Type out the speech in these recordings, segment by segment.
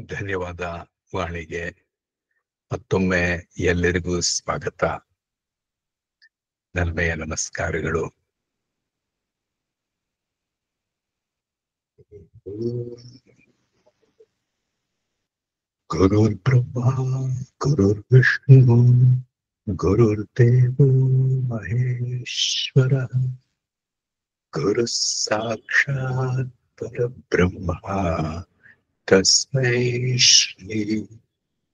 ಧನ್ಯವಾದ ವಾಣಿಗೆ. ಮತ್ತೊಮ್ಮೆ ಎಲ್ಲರಿಗೂ ಸ್ವಾಗತ, ನಲ್ಮೆಯ ನಮಸ್ಕಾರಗಳು. ಗುರುರ್ ಬ್ರಹ್ಮ ಗುರುರ್ ವಿಷ್ಣು ಗುರುರ್ ದೇವೋ ಮಹೇಶ್ವರ, ಗುರು ಸಾಕ್ಷಾತ್ ಪರಬ್ರಹ್ಮ ತಸ್ಮೈ ಶ್ರೀ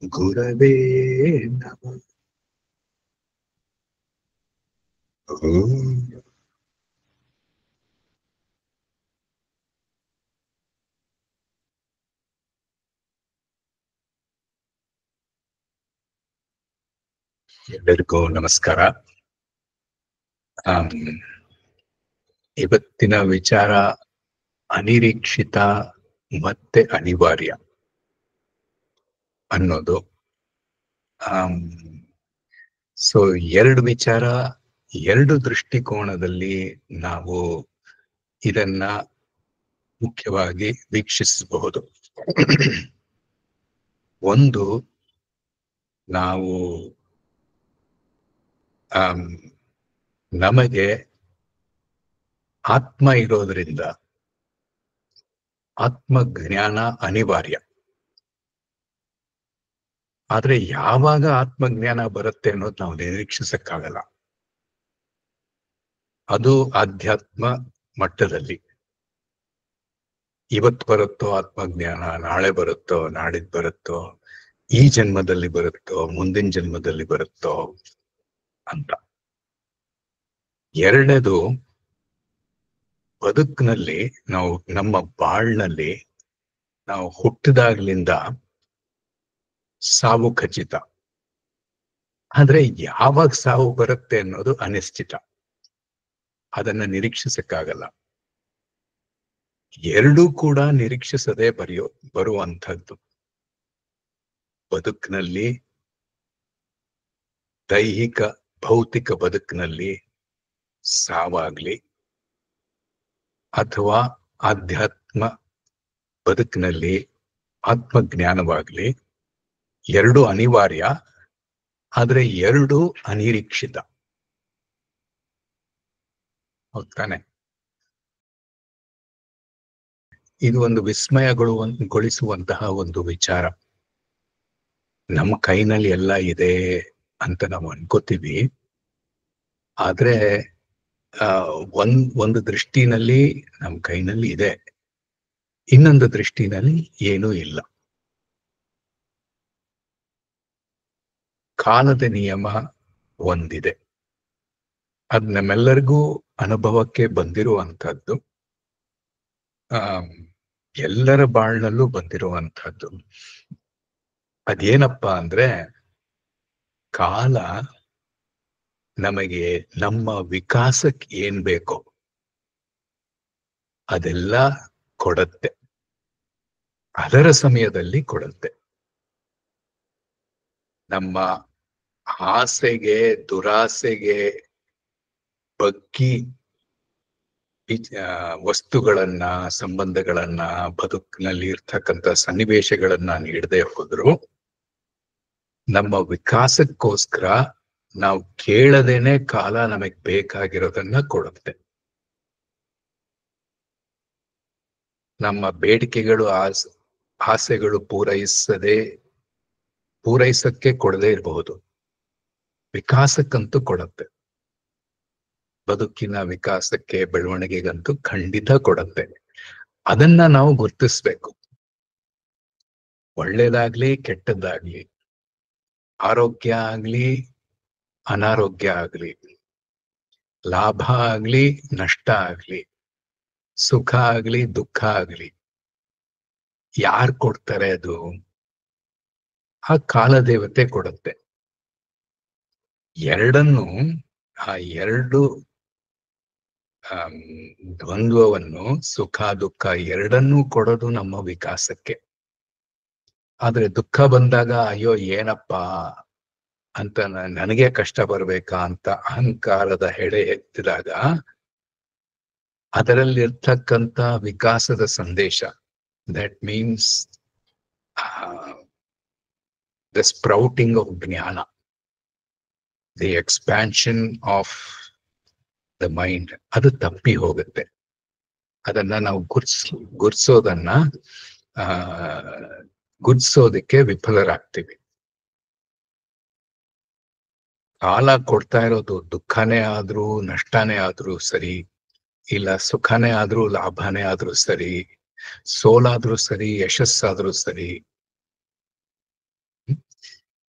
ಗುರವೇ ನಮಃ. ಎಲ್ಲರಿಗೂ ನಮಸ್ಕಾರ. ಇವತ್ತಿನ ವಿಚಾರ ಅನಿರೀಕ್ಷಿತ ಮತ್ತೆ ಅನಿವಾರ್ಯ ಅನ್ನೋದು. ಸೊ ಎರಡು ವಿಚಾರ, ಎರಡು ದೃಷ್ಟಿಕೋನದಲ್ಲಿ ನಾವು ಇದನ್ನ ಮುಖ್ಯವಾಗಿ ವೀಕ್ಷಿಸಬಹುದು. ಒಂದು, ನಾವು ನಮಗೆ ಆತ್ಮ ಇರೋದ್ರಿಂದ ಆತ್ಮಜ್ಞಾನ ಅನಿವಾರ್ಯ. ಆದ್ರೆ ಯಾವಾಗ ಆತ್ಮಜ್ಞಾನ ಬರುತ್ತೆ ಅನ್ನೋದು ನಾವು ನಿರೀಕ್ಷಿಸಕ್ಕಾಗಲ್ಲ. ಅದು ಆಧ್ಯಾತ್ಮ ಮಟ್ಟದಲ್ಲಿ. ಇವತ್ತು ಬರುತ್ತೋ ಆತ್ಮಜ್ಞಾನ, ನಾಳೆ ಬರುತ್ತೋ, ನಾಡಿದ್ ಬರುತ್ತೋ, ಈ ಜನ್ಮದಲ್ಲಿ ಬರುತ್ತೋ, ಮುಂದಿನ ಜನ್ಮದಲ್ಲಿ ಬರುತ್ತೋ ಅಂತ. ಎರಡನೇದು, ಬದುಕಿನಲ್ಲಿ ನಾವು, ನಮ್ಮ ಬಾಳ್ನಲ್ಲಿ ನಾವು ಹುಟ್ಟಿದಾಗ್ಲಿಂದ ಸಾವು ಖಚಿತ. ಆದ್ರೆ ಯಾವಾಗ ಸಾವು ಬರುತ್ತೆ ಅನ್ನೋದು ಅನಿಶ್ಚಿತ. ಅದನ್ನ ನಿರೀಕ್ಷಿಸಕ್ಕಾಗಲ್ಲ. ಎರಡೂ ಕೂಡ ನಿರೀಕ್ಷಿಸದೆ ಬರುವಂಥದ್ದು. ಬದುಕಿನಲ್ಲಿ, ದೈಹಿಕ ಭೌತಿಕ ಬದುಕಿನಲ್ಲಿ ಸಾವಾಗ್ಲಿ ಅಥವಾ ಆಧ್ಯಾತ್ಮ ಬದುಕಿನಲ್ಲಿ ಆತ್ಮಜ್ಞಾನವಾಗ್ಲಿ, ಎರಡು ಅನಿವಾರ್ಯ. ಆದ್ರೆ ಎರಡು ಅನಿರೀಕ್ಷಿತ. ಹೌದಾನೆ? ಇದು ಒಂದು ವಿಸ್ಮಯಗೊಳಿಸುವಂತಹ ಒಂದು ವಿಚಾರ. ನಮ್ಮ ಕೈನಲ್ಲಿ ಎಲ್ಲ ಇದೆ ಅಂತ ನಾವು ಅನ್ಕೋತೀವಿ. ಆದ್ರೆ ಒಂದು ದೃಷ್ಟಿನಲ್ಲಿ ನಮ್ಮ ಕೈನಲ್ಲಿ ಇದೆ, ಇನ್ನೊಂದು ದೃಷ್ಟಿನಲ್ಲಿ ಏನೂ ಇಲ್ಲ. ಕಾಲದ ನಿಯಮ ಒಂದಿದೆ, ಅದ್ ನಮ್ಮೆಲ್ಲರಿಗೂ ಅನುಭವಕ್ಕೆ ಬಂದಿರುವಂತಹದ್ದು, ಎಲ್ಲರ ಬಾಳ್ನಲ್ಲೂ ಬಂದಿರುವಂತಹದ್ದು. ಅದೇನಪ್ಪ ಅಂದ್ರೆ, ಕಾಲ ನಮಗೆ ನಮ್ಮ ವಿಕಾಸಕ್ಕೆ ಏನ್ ಬೇಕೋ ಅದೆಲ್ಲ ಕೊಡತ್ತೆ, ಅದರ ಸಮಯದಲ್ಲಿ ಕೊಡತ್ತೆ. ನಮ್ಮ ಆಸೆಗೆ, ದುರಾಸೆಗೆ ಬಗ್ಗಿ ವಸ್ತುಗಳನ್ನ, ಸಂಬಂಧಗಳನ್ನ, ಬದುಕಿನಲ್ಲಿ ಇರ್ತಕ್ಕಂಥ ಸನ್ನಿವೇಶಗಳನ್ನ ನೀಡದೆ ಹೋದ್ರು, ನಮ್ಮ ವಿಕಾಸಕ್ಕೋಸ್ಕರ ನಾವು ಕೇಳದೇನೆ ಕಾಲ ನಮಗ್ ಬೇಕಾಗಿರೋದನ್ನ ಕೊಡುತ್ತೆ. ನಮ್ಮ ಬೇಡಿಕೆಗಳು, ಆಸೆಗಳು ಪೂರೈಸಕ್ಕೆ ಕೊಡದೇ ಇರಬಹುದು, ವಿಕಾಸಕ್ಕಂತೂ ಕೊಡುತ್ತೆ. ಬದುಕಿನ ವಿಕಾಸಕ್ಕೆ, ಬೆಳವಣಿಗೆಗಂತೂ ಖಂಡಿತ ಕೊಡುತ್ತೆ. ಅದನ್ನ ನಾವು ಗುರ್ತಿಸ್ಬೇಕು. ಒಳ್ಳೇದಾಗ್ಲಿ ಕೆಟ್ಟದ್ದಾಗ್ಲಿ, ಆರೋಗ್ಯ ಆಗ್ಲಿ ಅನಾರೋಗ್ಯ ಆಗ್ಲಿ, ಲಾಭ ಆಗ್ಲಿ ನಷ್ಟ ಆಗ್ಲಿ, ಸುಖ ಆಗ್ಲಿ ದುಃಖ ಆಗ್ಲಿ, ಯಾರು ಕೊಡ್ತಾರೆ? ಅದು ಆ ಕಾಲದೇವತೆ ಕೊಡುತ್ತೆ. ಎರಡನ್ನು, ಆ ಎರಡು ದ್ವಂದ್ವವನ್ನು, ಸುಖ ದುಃಖ ಎರಡನ್ನೂ ಕೊಡೋದು ನಮ್ಮ ವಿಕಾಸಕ್ಕೆ. ಆದ್ರೆ ದುಃಖ ಬಂದಾಗ ಅಯ್ಯೋ ಏನಪ್ಪಾ ಅಂತ, ನನಗೆ ಕಷ್ಟ ಬರ್ಬೇಕಾ ಅಂತ ಅಹಂಕಾರದ ಹೆಡೆ ಎತ್ತಿದಾಗ ಅದರಲ್ಲಿರ್ತಕ್ಕಂಥ ವಿಕಾಸದ ಸಂದೇಶ, that means the sprouting of ಜ್ಞಾನ, the expansion of the mind, ಅದು ತಪ್ಪಿ ಹೋಗುತ್ತೆ. ಅದನ್ನ ನಾವು ಗುರ್ಸೋದನ್ನ ಗುರ್ಸೋದಕ್ಕೆ ವಿಫಲರಾಗ್ತೀವಿ. ಕಾಲ ಕೊಡ್ತಾ ಇರೋದು ದುಃಖನೇ ಆದ್ರೂ ನಷ್ಟನೇ ಆದ್ರೂ ಸರಿ, ಇಲ್ಲ ಸುಖನೇ ಆದ್ರೂ ಲಾಭನೇ ಆದ್ರೂ ಸರಿ, ಸೋಲಾದ್ರೂ ಸರಿ ಯಶಸ್ಸಾದ್ರೂ ಸರಿ,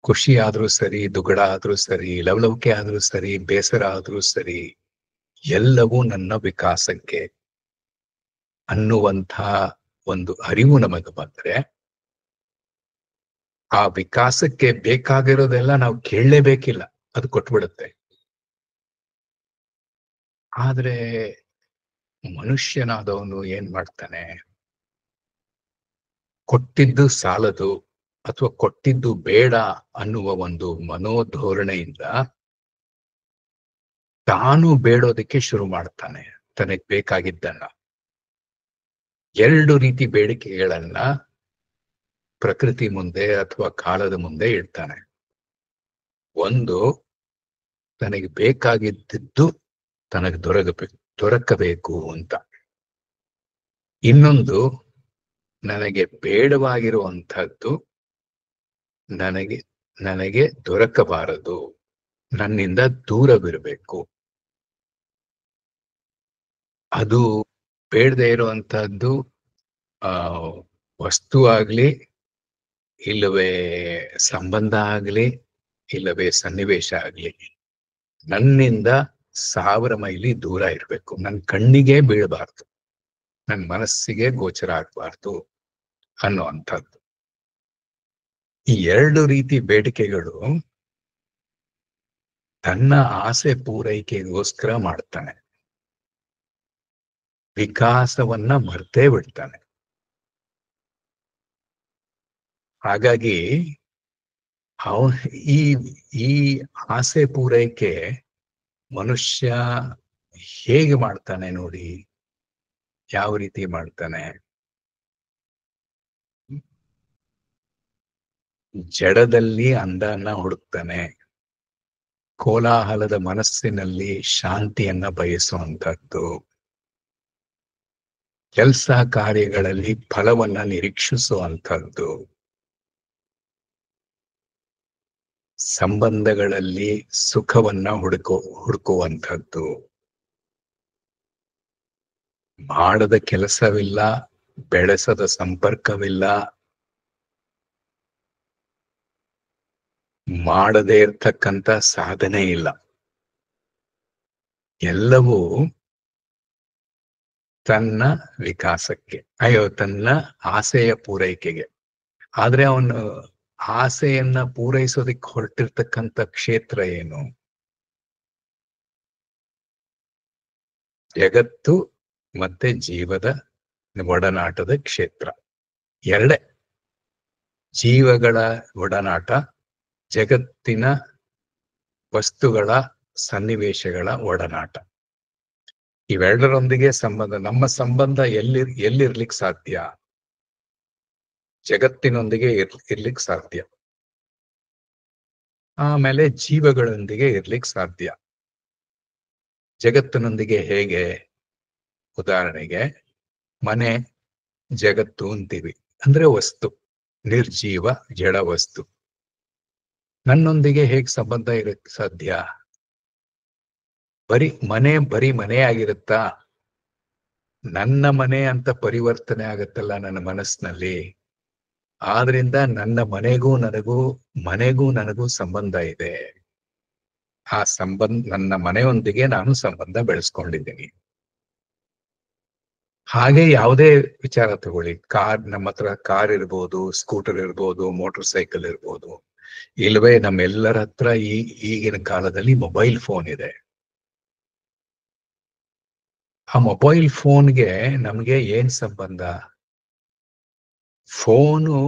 ಖುಷಿ ಆದ್ರೂ ಸರಿ ದುಗಡ ಆದ್ರೂ ಸರಿ, ಲವಲವಿಕೆ ಆದ್ರೂ ಸರಿ ಬೇಸರ ಆದ್ರೂ ಸರಿ, ಎಲ್ಲವೂ ನನ್ನ ವಿಕಾಸಕ್ಕೆ ಅನ್ನುವಂಥ ಒಂದು ಅರಿವು ನಮಗೆ ಬಂದ್ರೆ, ಆ ವಿಕಾಸಕ್ಕೆ ಬೇಕಾಗಿರೋದೆಲ್ಲ ನಾವು ಕೇಳಲೇಬೇಕಿಲ್ಲ, ಅದು ಕೊಟ್ಬಿಡುತ್ತೆ. ಆದ್ರೆ ಮನುಷ್ಯನಾದವನು ಏನ್ ಮಾಡ್ತಾನೆ, ಕೊಟ್ಟಿದ್ದು ಸಾಲದು ಅಥವಾ ಕೊಟ್ಟಿದ್ದು ಬೇಡ ಅನ್ನುವ ಒಂದು ಮನೋಧೋರಣೆಯಿಂದ ತಾನು ಬೇಡೋದಕ್ಕೆ ಶುರು ಮಾಡ್ತಾನೆ ತನಗ್ ಬೇಕಾಗಿದ್ದನ್ನ. ಎರಡು ರೀತಿ ಬೇಡಿಕೆಗಳನ್ನ ಪ್ರಕೃತಿ ಮುಂದೆ ಅಥವಾ ಕಾಲದ ಮುಂದೆ ಇಡ್ತಾನೆ. ಒಂದು, ತನಗೆ ಬೇಕಾಗಿದ್ದು ತನಗೆ ದೊರಕಬೇಕು ಅಂತ. ಇನ್ನೊಂದು, ನನಗೆ ಬೇಡವಾಗಿರುವಂಥದ್ದು ನನಗೆ ದೊರಕಬಾರದು, ನನ್ನಿಂದ ದೂರವಿರಬೇಕು. ಅದು ಬೇಡದೆ ಇರುವಂತಹದ್ದು ವಸ್ತು ಆಗ್ಲಿ, ಇಲ್ಲವೇ ಸಂಬಂಧ ಆಗ್ಲಿ, ಇಲ್ಲವೇ ಸನ್ನಿವೇಶ ಆಗ್ಲಿ, ನನ್ನಿಂದ 1000 ಮೈಲಿ ದೂರ ಇರಬೇಕು, ನನ್ನ ಕಣ್ಣಿಗೆ ಬೀಳಬಾರ್ದು, ನನ್ನ ಮನಸ್ಸಿಗೆ ಗೋಚರ ಆಗ್ಬಾರ್ದು ಅನ್ನುವಂಥದ್ದು. ಈ ಎರಡು ರೀತಿ ಬೇಡಿಕೆಗಳು ತನ್ನ ಆಸೆ ಪೂರೈಕೆಗೋಸ್ಕರ ಮಾಡ್ತಾನೆ, ವಿಕಾಸವನ್ನ ಮರ್ತೇ ಬಿಡ್ತಾನೆ. ಹಾಗಾಗಿ ಈ ಆಸೆ ಪೂರೈಕೆ ಮನುಷ್ಯ ಹೇಗೆ ಮಾಡ್ತಾನೆ ನೋಡಿ, ಯಾವ ರೀತಿ ಮಾಡ್ತಾನೆ. ಜಡದಲ್ಲಿ ಅಂದನ್ನ ಹುಡುಕ್ತಾನೆ, ಕೋಲಾಹಲದ ಮನಸ್ಸಿನಲ್ಲಿ ಶಾಂತಿಯನ್ನ ಬಯಸುವಂತದ್ದು, ಕೆಲಸ ಕಾರ್ಯಗಳಲ್ಲಿ ಫಲವನ್ನ ನಿರೀಕ್ಷಿಸುವಂಥದ್ದು, ಸಂಬಂಧಗಳಲ್ಲಿ ಸುಖವನ್ನ ಹುಡುಕುವಂಥದ್ದು, ಮಾಡದ ಕೆಲಸವಿಲ್ಲ, ಬೆಳೆಸದ ಸಂಪರ್ಕವಿಲ್ಲ, ಮಾಡದೇ ಇರ್ತಕ್ಕಂಥ ಸಾಧನೆ ಇಲ್ಲ. ಎಲ್ಲವೂ ತನ್ನ ವಿಕಾಸಕ್ಕೆ, ತನ್ನ ಆಸೆಯ ಪೂರೈಕೆಗೆ. ಆದ್ರೆ ಅವನು ಆಸೆಯನ್ನ ಪೂರೈಸೋದಕ್ಕೆ ಹೊರಟಿರ್ತಕ್ಕಂಥ ಕ್ಷೇತ್ರ ಏನು? ಜಗತ್ತು ಮತ್ತೆ ಜೀವದ ಒಡನಾಟದ ಕ್ಷೇತ್ರ. ಎರಡೇ, ಜೀವಗಳ ಒಡನಾಟ, ಜಗತ್ತಿನ ವಸ್ತುಗಳ ಸನ್ನಿವೇಶಗಳ ಒಡನಾಟ. ಇವೆರಡರೊಂದಿಗೆ ಸಂಬಂಧ, ನಮ್ಮ ಸಂಬಂಧ ಎಲ್ಲಿರ್ಲಿಕ್ಕೆ ಸಾಧ್ಯ? ಜಗತ್ತಿನೊಂದಿಗೆ ಇರ್ಲಿಕ್ಕೆ ಸಾಧ್ಯ, ಆಮೇಲೆ ಜೀವಗಳೊಂದಿಗೆ ಇರ್ಲಿಕ್ಕೆ ಸಾಧ್ಯ. ಜಗತ್ತಿನೊಂದಿಗೆ ಹೇಗೆ? ಉದಾಹರಣೆಗೆ ಮನೆ ಜಗತ್ತು ಅಂತೀವಿ, ಅಂದ್ರೆ ವಸ್ತು, ನಿರ್ಜೀವ ಜಡ ವಸ್ತು. ನನ್ನೊಂದಿಗೆ ಹೇಗೆ ಸಂಬಂಧ ಇರಕ್ಕೆ ಸಾಧ್ಯ? ಬರೀ ಮನೆ ಆಗಿರುತ್ತಾ? ನನ್ನ ಮನೆ ಅಂತ ಪರಿವರ್ತನೆ ಆಗತ್ತಲ್ಲ ನನ್ನ ಮನಸ್ಸಿನಲ್ಲಿ. ಆದ್ರಿಂದ ನನ್ನ ಮನೆಗೂ ನನಗೂ ಸಂಬಂಧ ಇದೆ. ಆ ಸಂಬಂಧ, ನನ್ನ ಮನೆಯೊಂದಿಗೆ ನಾನು ಸಂಬಂಧ ಬೆಳೆಸ್ಕೊಂಡಿದ್ದೀನಿ. ಹಾಗೆ ಯಾವುದೇ ವಿಚಾರ ತಗೊಳ್ಳಿ, ನಮ್ಮ ಹತ್ರ ಕಾರ್ ಇರ್ಬೋದು, ಸ್ಕೂಟರ್ ಇರ್ಬೋದು, ಮೋಟರ್ ಸೈಕಲ್ ಇರ್ಬೋದು, ಇಲ್ವೇ ನಮ್ಮೆಲ್ಲರ ಹತ್ರ ಈಗಿನ ಕಾಲದಲ್ಲಿ ಮೊಬೈಲ್ ಫೋನ್ ಇದೆ. ಆ ಮೊಬೈಲ್ ಫೋನ್ಗೆ ನಮ್ಗೆ ಏನ್ ಸಂಬಂಧ? ಫೋನು,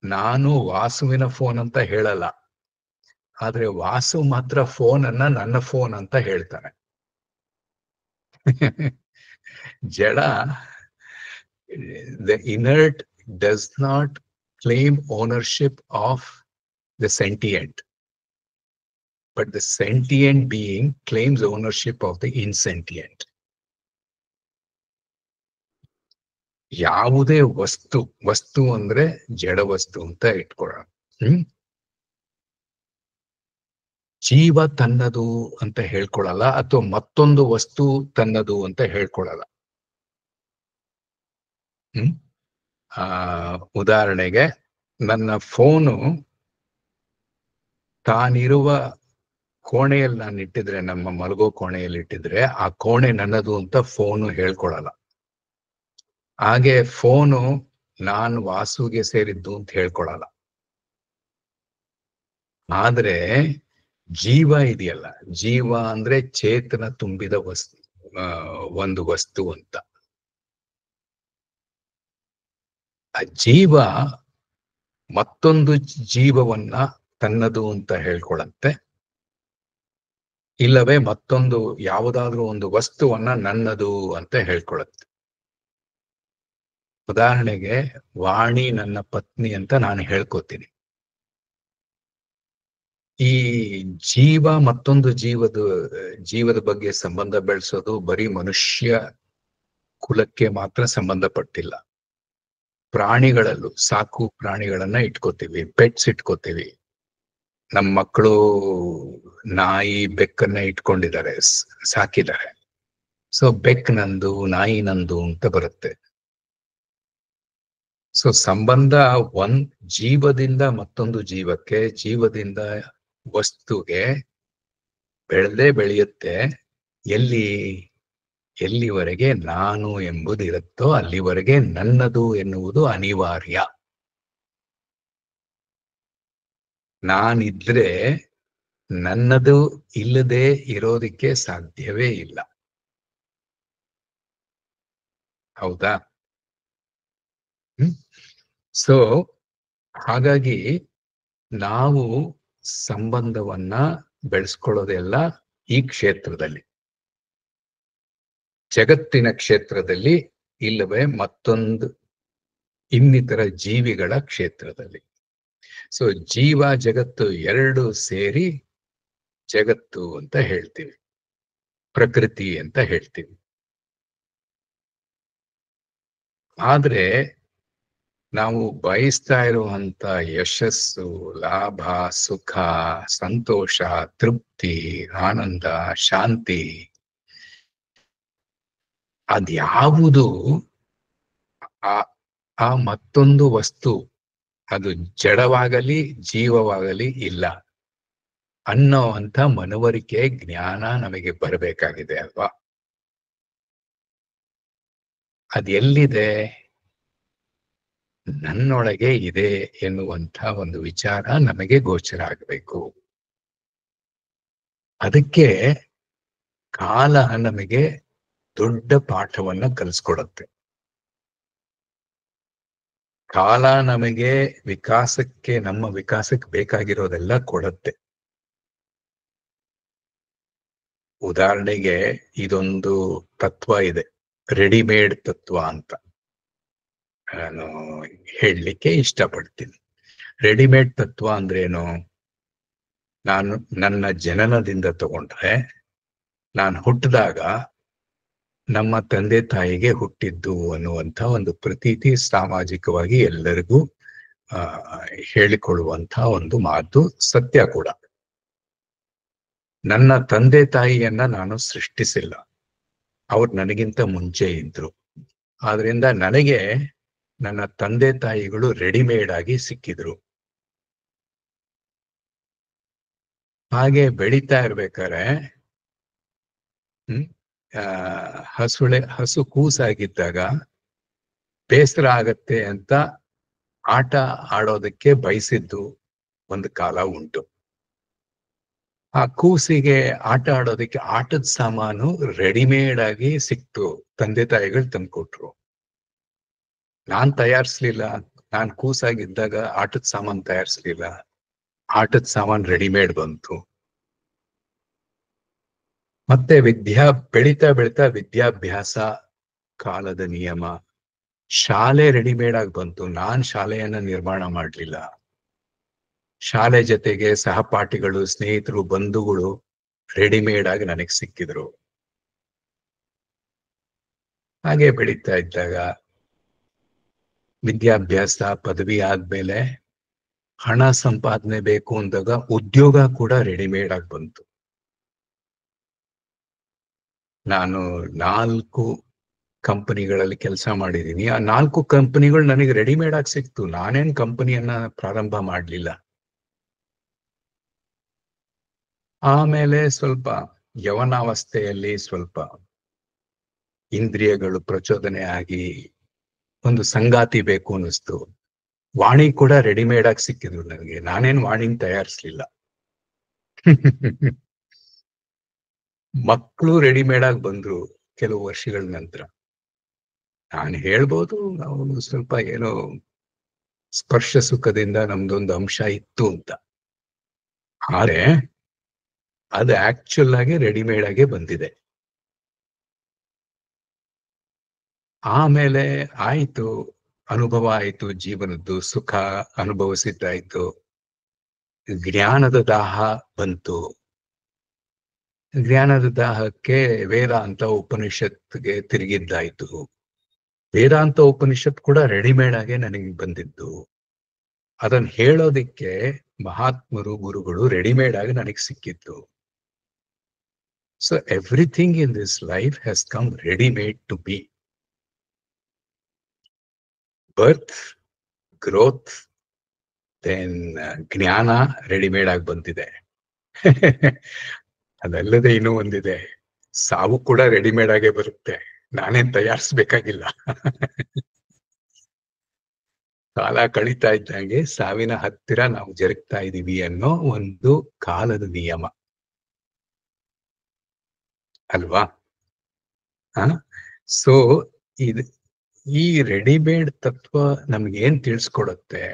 ನಾನು ವಾಸುವಿನ ಫೋನ್ ಅಂತ ಹೇಳಲ್ಲ, ಆದ್ರೆ ವಾಸು ಮಾತ್ರ ಫೋನ್ ಅನ್ನ ನನ್ನ ಫೋನ್ ಅಂತ ಹೇಳ್ತಾನೆ. ಜಡ, the inert does not claim ownership of the sentient, but the sentient being claims ownership of the insentient. ಯಾವುದೇ ವಸ್ತು ಅಂದ್ರೆ ಜಡ ವಸ್ತು ಅಂತ ಇಟ್ಕೊಳ್ಳೋಣ. ಜೀವ ತನ್ನದು ಅಂತ ಹೇಳ್ಕೊಳಲ್ಲ, ಅಥವಾ ಮತ್ತೊಂದು ವಸ್ತು ತನ್ನದು ಅಂತ ಹೇಳ್ಕೊಳಲ್ಲ. ಉದಾಹರಣೆಗೆ, ನನ್ನ ಫೋನು ತಾನಿರುವ ಕೋಣೆಯಲ್ಲಿ ನಾನು ಇಟ್ಟಿದ್ರೆ, ನಮ್ಮ ಮಲಗೋ ಕೋಣೆಯಲ್ಲಿ ಇಟ್ಟಿದ್ರೆ, ಆ ಕೋಣೆ ನನ್ನದು ಅಂತ ಫೋನು ಹೇಳ್ಕೊಳಲ್ಲ. ಹಾಗೆ ಫೋನು ನಾನು ವಾಸುಗೆ ಸೇರಿದ್ದು ಅಂತ ಹೇಳ್ಕೊಳಲ್ಲ. ಆದ್ರೆ ಜೀವ ಇದೆಯಲ್ಲ, ಜೀವ ಅಂದ್ರೆ ಚೇತನ ತುಂಬಿದ ವಸ್ತು, ಒಂದು ವಸ್ತು ಅಂತ. ಆ ಜೀವ ಮತ್ತೊಂದು ಜೀವವನ್ನ ತನ್ನದು ಅಂತ ಹೇಳ್ಕೊಳಂತೆ, ಇಲ್ಲವೇ ಮತ್ತೊಂದು ಯಾವುದಾದ್ರೂ ಒಂದು ವಸ್ತುವನ್ನ ನನ್ನದು ಅಂತ ಹೇಳ್ಕೊಳತ್ತೆ. ಉದಾಹರಣೆಗೆ, ವಾಣಿ ನನ್ನ ಪತ್ನಿ ಅಂತ ನಾನು ಹೇಳ್ಕೊತೀನಿ. ಈ ಜೀವ ಮತ್ತೊಂದು ಜೀವದ ಬಗ್ಗೆ ಸಂಬಂಧ ಬೆಳೆಸೋದು ಬರೀ ಮನುಷ್ಯ ಕುಲಕ್ಕೆ ಮಾತ್ರ ಸಂಬಂಧಪಟ್ಟಿಲ್ಲ. ಪ್ರಾಣಿಗಳಲ್ಲೂ ಸಾಕು ಪ್ರಾಣಿಗಳನ್ನ ಇಟ್ಕೋತೀವಿ, ಪೆಟ್ಸ್ ಇಟ್ಕೋತೀವಿ. ನಮ್ಮ ಮಕ್ಕಳು ನಾಯಿ ಬೆಕ್ಕನ್ನ ಇಟ್ಕೊಂಡಿದ್ದಾರೆ, ಸಾಕಿದ್ದಾರೆ. ಸೊ ಬೆಕ್ ನಂದು, ನಾಯಿ ನಂದು ಅಂತ ಬರುತ್ತೆ. ಸೊ ಸಂಬಂಧ ಜೀವದಿಂದ ಮತ್ತೊಂದು ಜೀವಕ್ಕೆ, ಜೀವದಿಂದ ವಸ್ತುಗೆ ಬೆಳೆಯುತ್ತೆ. ಎಲ್ಲಿವರೆಗೆ ನಾನು ಎಂಬುದು ಇರುತ್ತೋ ಅಲ್ಲಿವರೆಗೆ ನನ್ನದು ಎನ್ನುವುದು ಅನಿವಾರ್ಯ. ನಾನಿದ್ರೆ ನನ್ನದು ಇಲ್ಲದೆ ಇರೋದಕ್ಕೆ ಸಾಧ್ಯವೇ ಇಲ್ಲ. ಹೌದಾ? ಸೊ ಹಾಗಾಗಿ ನಾವು ಸಂಬಂಧವನ್ನ ಬೆಳೆಸ್ಕೊಳ್ಳೋದೆಲ್ಲ ಈ ಕ್ಷೇತ್ರದಲ್ಲಿ, ಜಗತ್ತಿನ ಕ್ಷೇತ್ರದಲ್ಲಿ, ಇಲ್ಲವೇ ಮತ್ತೊಂದು ಇನ್ನಿತರ ಜೀವಿಗಳ ಕ್ಷೇತ್ರದಲ್ಲಿ. ಸೊ ಜೀವ ಜಗತ್ತು ಎರಡು ಸೇರಿ ಜಗತ್ತು ಅಂತ ಹೇಳ್ತೀವಿ, ಪ್ರಕೃತಿ ಅಂತ ಹೇಳ್ತೀವಿ. ಆದ್ರೆ ನಾವು ಬಯಸ್ತಾ ಇರುವಂತ ಯಶಸ್ಸು, ಲಾಭ, ಸುಖ, ಸಂತೋಷ, ತೃಪ್ತಿ, ಆನಂದ, ಶಾಂತಿ, ಅದ್ಯಾವುದು ಆ ಮತ್ತೊಂದು ವಸ್ತು, ಅದು ಜಡವಾಗಲಿ ಜೀವವಾಗಲಿ ಇಲ್ಲ ಅನ್ನೋ ಅಂತ ಮನವರಿಕೆ, ಜ್ಞಾನ ನಮಗೆ ಬರಬೇಕಾಗಿದೆ ಅಲ್ವಾ? ಅದೆಲ್ಲಿದೆ? ನನ್ನೊಳಗೆ ಇದೆ ಎನ್ನುವಂಥ ಒಂದು ವಿಚಾರ ನಮಗೆ ಗೋಚರ ಆಗಬೇಕು. ಅದಕ್ಕೆ ಕಾಲ ನಮಗೆ ದೊಡ್ಡ ಪಾಠವನ್ನ ಕಲಿಸ್ಕೊಡುತ್ತೆ. ಕಾಲ ನಮಗೆ ನಮ್ಮ ವಿಕಾಸಕ್ಕೆ ಬೇಕಾಗಿರೋದೆಲ್ಲ ಕೊಡುತ್ತೆ. ಉದಾಹರಣೆಗೆ, ಇದೊಂದು ತತ್ವ ಇದೆ, ರೆಡಿಮೇಡ್ ತತ್ವ ಅಂತ ನಾನು ಹೇಳಲಿಕ್ಕೆ ಇಷ್ಟಪಡ್ತೀನಿ. ರೆಡಿಮೇಡ್ ತತ್ವ ಅಂದ್ರೇನು? ನಾನು ನನ್ನ ಜನನದಿಂದ ತಗೊಂಡ್ರೆ, ನಾನು ಹುಟ್ಟಿದಾಗ ನಮ್ಮ ತಂದೆ ತಾಯಿಗೆ ಹುಟ್ಟಿದ್ದು ಅನ್ನುವಂಥ ಒಂದು ಪ್ರತೀತಿ ಸಾಮಾಜಿಕವಾಗಿ ಎಲ್ಲರಿಗೂ ಹೇಳಿಕೊಳ್ಳುವಂಥ ಒಂದು ಮಾತು, ಸತ್ಯ ಕೂಡ. ನನ್ನ ತಂದೆ ತಾಯಿಯನ್ನ ನಾನು ಸೃಷ್ಟಿಸಿಲ್ಲ, ಅವ್ರು ನನಗಿಂತ ಮುಂಚೆ ಇದ್ರು. ಆದ್ರಿಂದ ನನಗೆ ನನ್ನ ತಂದೆ ತಾಯಿಗಳು ರೆಡಿಮೇಡ್ ಆಗಿ ಸಿಕ್ಕಿದ್ರು. ಹಾಗೆ ಬೆಳೀತಾ ಇರ್ಬೇಕಾದ್ರೆ ಹಸು ಕೂಸಾಗಿದ್ದಾಗ ಬೇಸರ ಆಗತ್ತೆ ಅಂತ ಆಟ ಆಡೋದಕ್ಕೆ ಬಯಸಿದ್ದು ಒಂದು ಕಾಲ ಉಂಟು. ಆ ಕೂಸಿಗೆ ಆಟ ಆಡೋದಕ್ಕೆ ಆಟದ ಸಾಮಾನು ರೆಡಿಮೇಡ್ ಆಗಿ ಸಿಕ್ತು, ತಂದೆ ತಾಯಿಗಳು ತಂದ್ಕೊಟ್ರು. ನಾನ್ ತಯಾರಿಸ್ಲಿಲ್ಲ, ನಾನ್ ಕೂಸಾಗಿದ್ದಾಗ ಆಟದ ಸಾಮಾನು ತಯಾರಿಸ್ಲಿಲ್ಲ, ಆಟದ ಸಾಮಾನು ರೆಡಿಮೇಡ್ ಬಂತು. ಮತ್ತೆ ಬೆಳೀತಾ ಬೆಳೀತಾ ವಿದ್ಯಾಭ್ಯಾಸ, ಕಾಲದ ನಿಯಮ, ಶಾಲೆ ರೆಡಿಮೇಡ್ ಆಗಿ ಬಂತು. ನಾನ್ ಶಾಲೆಯನ್ನ ನಿರ್ಮಾಣ ಮಾಡ್ಲಿಲ್ಲ. ಶಾಲೆ ಜೊತೆಗೆ ಸಹಪಾಠಿಗಳು, ಸ್ನೇಹಿತರು, ಬಂಧುಗಳು ರೆಡಿಮೇಡ್ ಆಗಿ ನನಗ್ ಸಿಕ್ಕಿದ್ರು. ಹಾಗೆ ಬೆಳೀತಾ ಇದ್ದಾಗ ವಿದ್ಯಾಭ್ಯಾಸ ಪದವಿ ಆದ್ಮೇಲೆ ಹಣ ಸಂಪಾದನೆ ಬೇಕು ಅಂದಾಗ ಉದ್ಯೋಗ ಕೂಡ ರೆಡಿಮೇಡ್ ಆಗಿ ಬಂತು. ನಾನು 4 ಕಂಪನಿಗಳಲ್ಲಿ ಕೆಲಸ ಮಾಡಿದೀನಿ. ಆ 4 ಕಂಪನಿಗಳು ನನಗೆ ರೆಡಿಮೇಡ್ ಆಗಿ ಸಿಕ್ತು. ನಾನೇನ್ ಕಂಪನಿಯನ್ನ ಪ್ರಾರಂಭ ಮಾಡ್ಲಿಲ್ಲ. ಆಮೇಲೆ ಸ್ವಲ್ಪ ಯವನಾವಸ್ಥೆಯಲ್ಲಿ ಸ್ವಲ್ಪ ಇಂದ್ರಿಯಗಳು ಪ್ರಚೋದನೆ ಆಗಿ ಒಂದು ಸಂಗಾತಿ ಬೇಕು ಅನ್ನಿಸ್ತು. ವಾಣಿ ಕೂಡ ರೆಡಿಮೇಡ್ ಆಗಿ ಸಿಕ್ಕಿದ್ರು ನನಗೆ. ನಾನೇನ್ ವಾಣಿನ ತಯಾರಿಸ್ಲಿಲ್ಲ. ಮಕ್ಕಳು ರೆಡಿಮೇಡ್ ಆಗಿ ಬಂದ್ರು ಕೆಲವು ವರ್ಷಗಳ ನಂತರ. ನಾನು ಹೇಳ್ಬೋದು ನಾವು ಸ್ವಲ್ಪ ಏನೋ ಸ್ಪರ್ಶ ಸುಖದಿಂದ ನಮ್ದೊಂದು ಅಂಶ ಇತ್ತು ಅಂತ. ಆದ್ರೆ ಅದು ಆಕ್ಚುಲ್ ಆಗಿ ರೆಡಿಮೇಡ್ ಆಗಿ ಬಂದಿದೆ. ಆಮೇಲೆ ಆಯ್ತು, ಅನುಭವ ಆಯ್ತು, ಜೀವನದ್ದು ಸುಖ ಅನುಭವಿಸಿದ್ದಾಯ್ತು, ಜ್ಞಾನದ ದಾಹ ಬಂತು. ಜ್ಞಾನದ ದಾಹಕ್ಕೆ ವೇದಾಂತ ಉಪನಿಷತ್ಗೆ ತಿರುಗಿದ್ದಾಯ್ತು. ವೇದಾಂತ ಉಪನಿಷತ್ ಕೂಡ ರೆಡಿಮೇಡ್ ಆಗಿ ನನಗೆ ಬಂದಿದ್ದು. ಅದನ್ನ ಹೇಳೋದಿಕ್ಕೆ ಮಹಾತ್ಮರು, ಗುರುಗಳು ರೆಡಿಮೇಡ್ ಆಗಿ ನನಗೆ ಸಿಕ್ಕಿತ್ತು. So everything in this life has come readymade to be. Birth, growth, then ಜ್ಞಾನ ರೆಡಿಮೇಡ್ ಆಗಿ ಬಂದಿದೆ. ಅದಲ್ಲದೆ ಇನ್ನೂ ಒಂದಿದೆ, ಸಾವು ಕೂಡ ರೆಡಿಮೇಡ್ ಆಗೇ ಬರುತ್ತೆ. ನಾನೇನ್ ತಯಾರಿಸ್ಬೇಕಾಗಿಲ್ಲ. ಕಾಲ ಕಳೀತಾ ಇದ್ದಂಗೆ ಸಾವಿನ ಹತ್ತಿರ ನಾವು ಜರುಗ್ತಾ ಇದೀವಿ ಅನ್ನೋ ಒಂದು ಕಾಲದ ನಿಯಮ ಅಲ್ವಾ? ಸೊ ಇದು ಈ ರೆಡಿಮೇಡ್ ತತ್ವ ನಮ್ಗೆ ಏನ್ ತಿಳಿಸ್ಕೊಡುತ್ತೆ?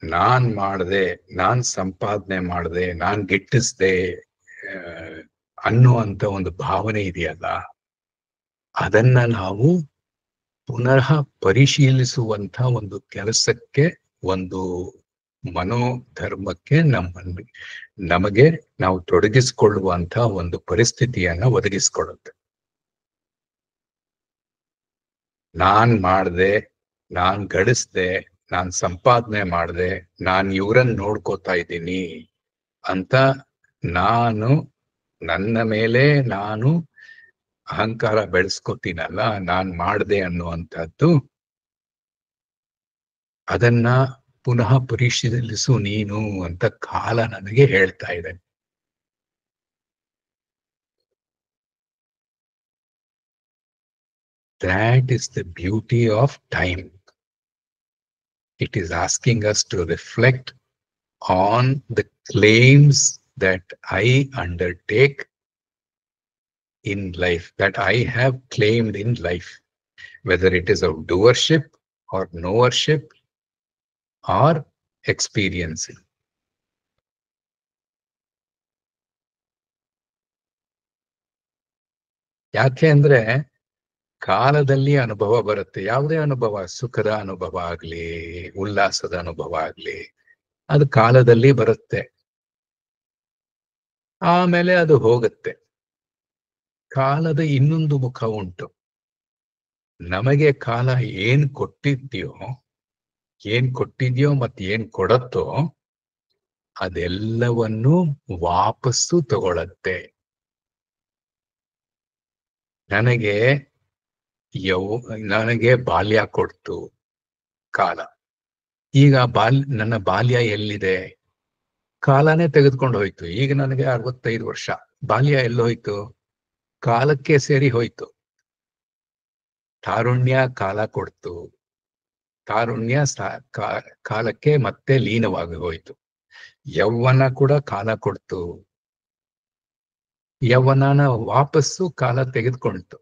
ನಾನ್ ಮಾಡ್ದೆ, ನಾನ್ ಸಂಪಾದನೆ ಮಾಡ್ದೆ, ನಾನ್ ಗಿಟ್ಟಿಸ್ದೆ ಅನ್ನುವಂತ ಒಂದು ಭಾವನೆ ಇದೆಯಲ್ಲ, ಅದನ್ನ ನಾವು ಪುನಃ ಪರಿಶೀಲಿಸುವಂತ ಒಂದು ಕೆಲಸಕ್ಕೆ, ಒಂದು ಮನೋಧರ್ಮಕ್ಕೆ ನಮಗೆ ನಾವು ತೊಡಗಿಸಿಕೊಳ್ಳುವಂತ ಒಂದು ಪರಿಸ್ಥಿತಿಯನ್ನ ಒದಗಿಸ್ಕೊಡುತ್ತೆ. ನಾನ್ ಮಾಡ್ದೆ, ನಾನ್ ಗಳಿಸ್ದೆ, ನಾನ್ ಸಂಪಾದನೆ ಮಾಡ್ದೆ, ನಾನ್ ಇವ್ರನ್ನ ನೋಡ್ಕೋತಾ ಇದ್ದೀನಿ ಅಂತ ನಾನು ನನ್ನ ಮೇಲೆ ನಾನು ಅಹಂಕಾರ ಬೆಳೆಸ್ಕೊತೀನಲ್ಲ, ನಾನ್ ಮಾಡ್ದೆ ಅನ್ನುವಂಥದ್ದು, ಅದನ್ನ ಪುನಃ ಪರಿಶೀಲಿಸು ನೀನು ಅಂತ ಕಾಲ ನನಗೆ ಹೇಳ್ತಾ ಇದೆ. That is the beauty of time. It is asking us to reflect on the claims that I undertake in life, that I have claimed in life, whether it is of doership or knowership or experiencing. ಯಾಕೆ ಅಂದ್ರೆ ಕಾಲದಲ್ಲಿ ಅನುಭವ ಬರುತ್ತೆ. ಯಾವುದೇ ಅನುಭವ, ಸುಖದ ಅನುಭವ ಆಗ್ಲಿ, ಉಲ್ಲಾಸದ ಅನುಭವ ಆಗ್ಲಿ, ಅದು ಕಾಲದಲ್ಲಿ ಬರುತ್ತೆ. ಆಮೇಲೆ ಅದು ಹೋಗುತ್ತೆ. ಕಾಲದ ಇನ್ನೊಂದು ಮುಖ ಉಂಟು. ನಮಗೆ ಕಾಲ ಏನ್ ಕೊಟ್ಟಿದ್ಯೋ ಮತ್ತೆ ಏನ್ ಕೊಡತ್ತೋ ಅದೆಲ್ಲವನ್ನೂ ವಾಪಸ್ಸು ತಗೊಳತ್ತೆ. ನನಗೆ ಬಾಲ್ಯ ಕೊಡ್ತು ಕಾಲ. ಈಗ ನನ್ನ ಬಾಲ್ಯ ಎಲ್ಲಿದೆ? ಕಾಲನೇ ತೆಗೆದುಕೊಂಡು ಹೋಯ್ತು. ಈಗ ನನಗೆ 65 ವರ್ಷ. ಬಾಲ್ಯ ಎಲ್ಲೋಯ್ತು? ಕಾಲಕ್ಕೆ ಸೇರಿ ಹೋಯ್ತು. ತಾರುಣ್ಯ ಕಾಲ ಕೊಡ್ತು. ತಾರುಣ್ಯ ಕಾಲಕ್ಕೆ ಮತ್ತೆ ಲೀನವಾಗಿ ಹೋಯ್ತು. ಯೌವನ ಕೂಡ ಕಾಲ ಕೊಡ್ತು. ಯೌವನನ ವಾಪಸ್ಸು ಕಾಲ ತೆಗೆದುಕೊಳ್ತು.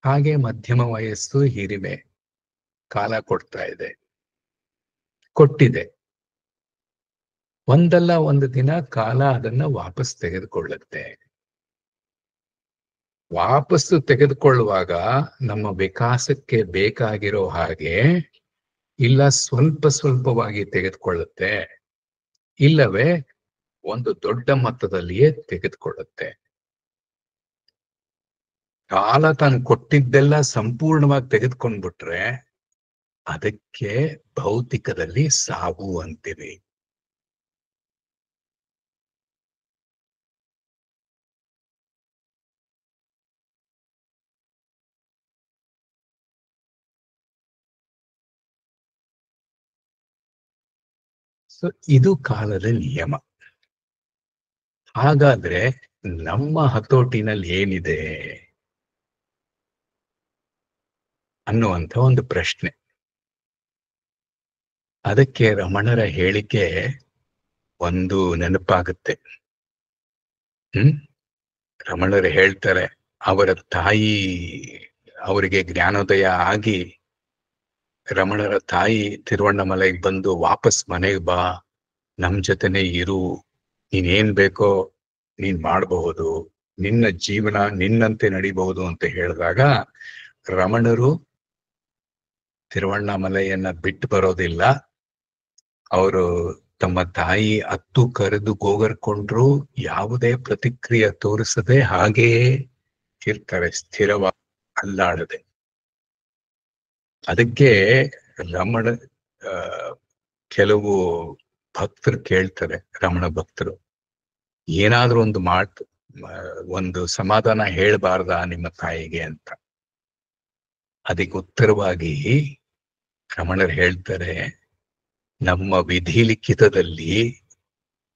ಹಾಗೆ ಮಧ್ಯಮ ವಯಸ್ಸು, ಹಿರಿಮೆ ಕಾಲ ಕೊಡ್ತಾ ಇದೆ, ಕೊಟ್ಟಿದೆ. ಒಂದಲ್ಲ ಒಂದು ದಿನ ಕಾಲ ಅದನ್ನ ವಾಪಸ್ ತೆಗೆದುಕೊಳ್ಳುತ್ತೆ. ವಾಪಸ್ಸು ತೆಗೆದುಕೊಳ್ಳುವಾಗ ನಮ್ಮ ವಿಕಾಸಕ್ಕೆ ಬೇಕಾಗಿರೋ ಹಾಗೆ ಇಲ್ಲ ಸ್ವಲ್ಪ ಸ್ವಲ್ಪವಾಗಿ ತೆಗೆದುಕೊಳ್ಳುತ್ತೆ, ಇಲ್ಲವೇ ಒಂದು ದೊಡ್ಡ ಮೊತ್ತದಲ್ಲಿಯೇ ತೆಗೆದುಕೊಳ್ಳುತ್ತೆ. ಕಾಲ ತಾನು ಕೊಟ್ಟಿದ್ದೆಲ್ಲ ಸಂಪೂರ್ಣವಾಗಿ ತೆಗೆದುಕೊಂಡ್ಬಿಟ್ರೆ ಅದಕ್ಕೆ ಭೌತಿಕದಲ್ಲಿ ಸಾವು ಅಂತೀವಿ. ಸೊ ಇದು ಕಾಲದ ನಿಯಮ. ಹಾಗಾದ್ರೆ ನಮ್ಮ ಹತೋಟಿನಲ್ಲಿ ಏನಿದೆ ಅನ್ನುವಂಥ ಒಂದು ಪ್ರಶ್ನೆ. ಅದಕ್ಕೆ ರಮಣರ ಹೇಳಿಕೆ ಒಂದು ನೆನಪಾಗುತ್ತೆ. ರಮಣರು ಹೇಳ್ತಾರೆ, ಅವರ ತಾಯಿ ಅವರಿಗೆ ಜ್ಞಾನೋದಯ ಆಗಿ ರಮಣರ ತಾಯಿ ತಿರುವಣ್ಣಾಮಲೈಗೆ ಬಂದು ವಾಪಸ್ ಮನೆಗೆ ಬಾ, ನಮ್ ಜೊತೆನೆ ಇರು, ನೀನೇನ್ ಬೇಕೋ ನೀನ್ ಮಾಡಬಹುದು, ನಿನ್ನ ಜೀವನ ನಿನ್ನಂತೆ ನಡಿಬಹುದು ಅಂತ ಹೇಳಿದಾಗ ರಮಣರು ತಿರುವಣ್ಣಾಮಲೈಯನ್ನ ಬಿಟ್ಟು ಬರೋದಿಲ್ಲ. ಅವರು ತಮ್ಮ ತಾಯಿ ಅತ್ತು ಕರೆದು ಗೋಗರ್ಕೊಂಡ್ರು ಯಾವುದೇ ಪ್ರತಿಕ್ರಿಯೆ ತೋರಿಸದೆ ಹಾಗೆಯೇ ಇರ್ತಾರೆ, ಸ್ಥಿರವಾಗಿ ಅಲ್ಲಾಡದೆ. ಅದಕ್ಕೆ ರಮಣ ಕೆಲವು ಭಕ್ತರು ಕೇಳ್ತಾರೆ, ರಮಣ ಭಕ್ತರು, ಏನಾದ್ರೂ ಒಂದು ಒಂದು ಸಮಾಧಾನ ಹೇಳ್ಬಾರ್ದ ನಿಮ್ಮ ತಾಯಿಗೆ ಅಂತ. ಅದಕ್ಕೆ ಉತ್ತರವಾಗಿ ರಮಣರು ಹೇಳ್ತಾರೆ, ನಮ್ಮ ವಿಧಿ ಲಿಖಿತದಲ್ಲಿ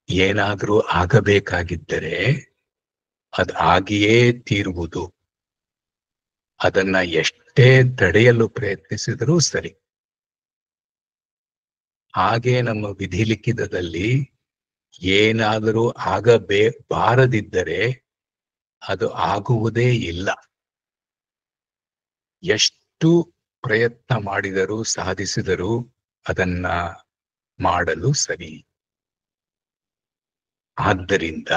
ಏನಾದ್ರೂ ಆಗಬೇಕಾಗಿದ್ದರೆ ಅದು ಆಗಿಯೇ ತೀರುವುದು. ಅದನ್ನ ಎಷ್ಟೇ ತಡೆಯಲು ಪ್ರಯತ್ನಿಸಿದರೂ ಸರಿ. ಹಾಗೆ ನಮ್ಮ ವಿಧಿ ಲಿಖಿತದಲ್ಲಿ ಏನಾದರೂ ಬಾರದಿದ್ದರೆ ಅದು ಆಗುವುದೇ ಇಲ್ಲ. ಎಷ್ಟು ಪ್ರಯತ್ನ ಮಾಡಿದರೂ ಸಾಧಿಸಿದರೂ ಅದನ್ನ ಮಾಡಲು ಸರಿ. ಆದ್ದರಿಂದ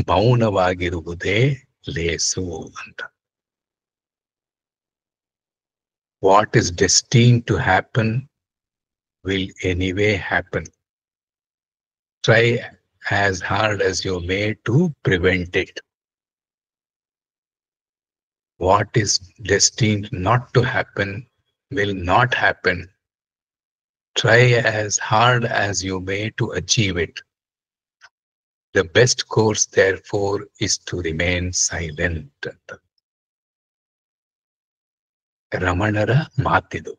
ಮೌನವಾಗಿರುವುದೇ ಲೇಸು ಅಂತ. What is destined to happen will anyway happen. Try as hard as you may to prevent it. What is destined not to happen will not happen. Try as hard as you may to achieve it. The best course, therefore, is to remain silent. ರಮಣರ ಮಾತಿದು.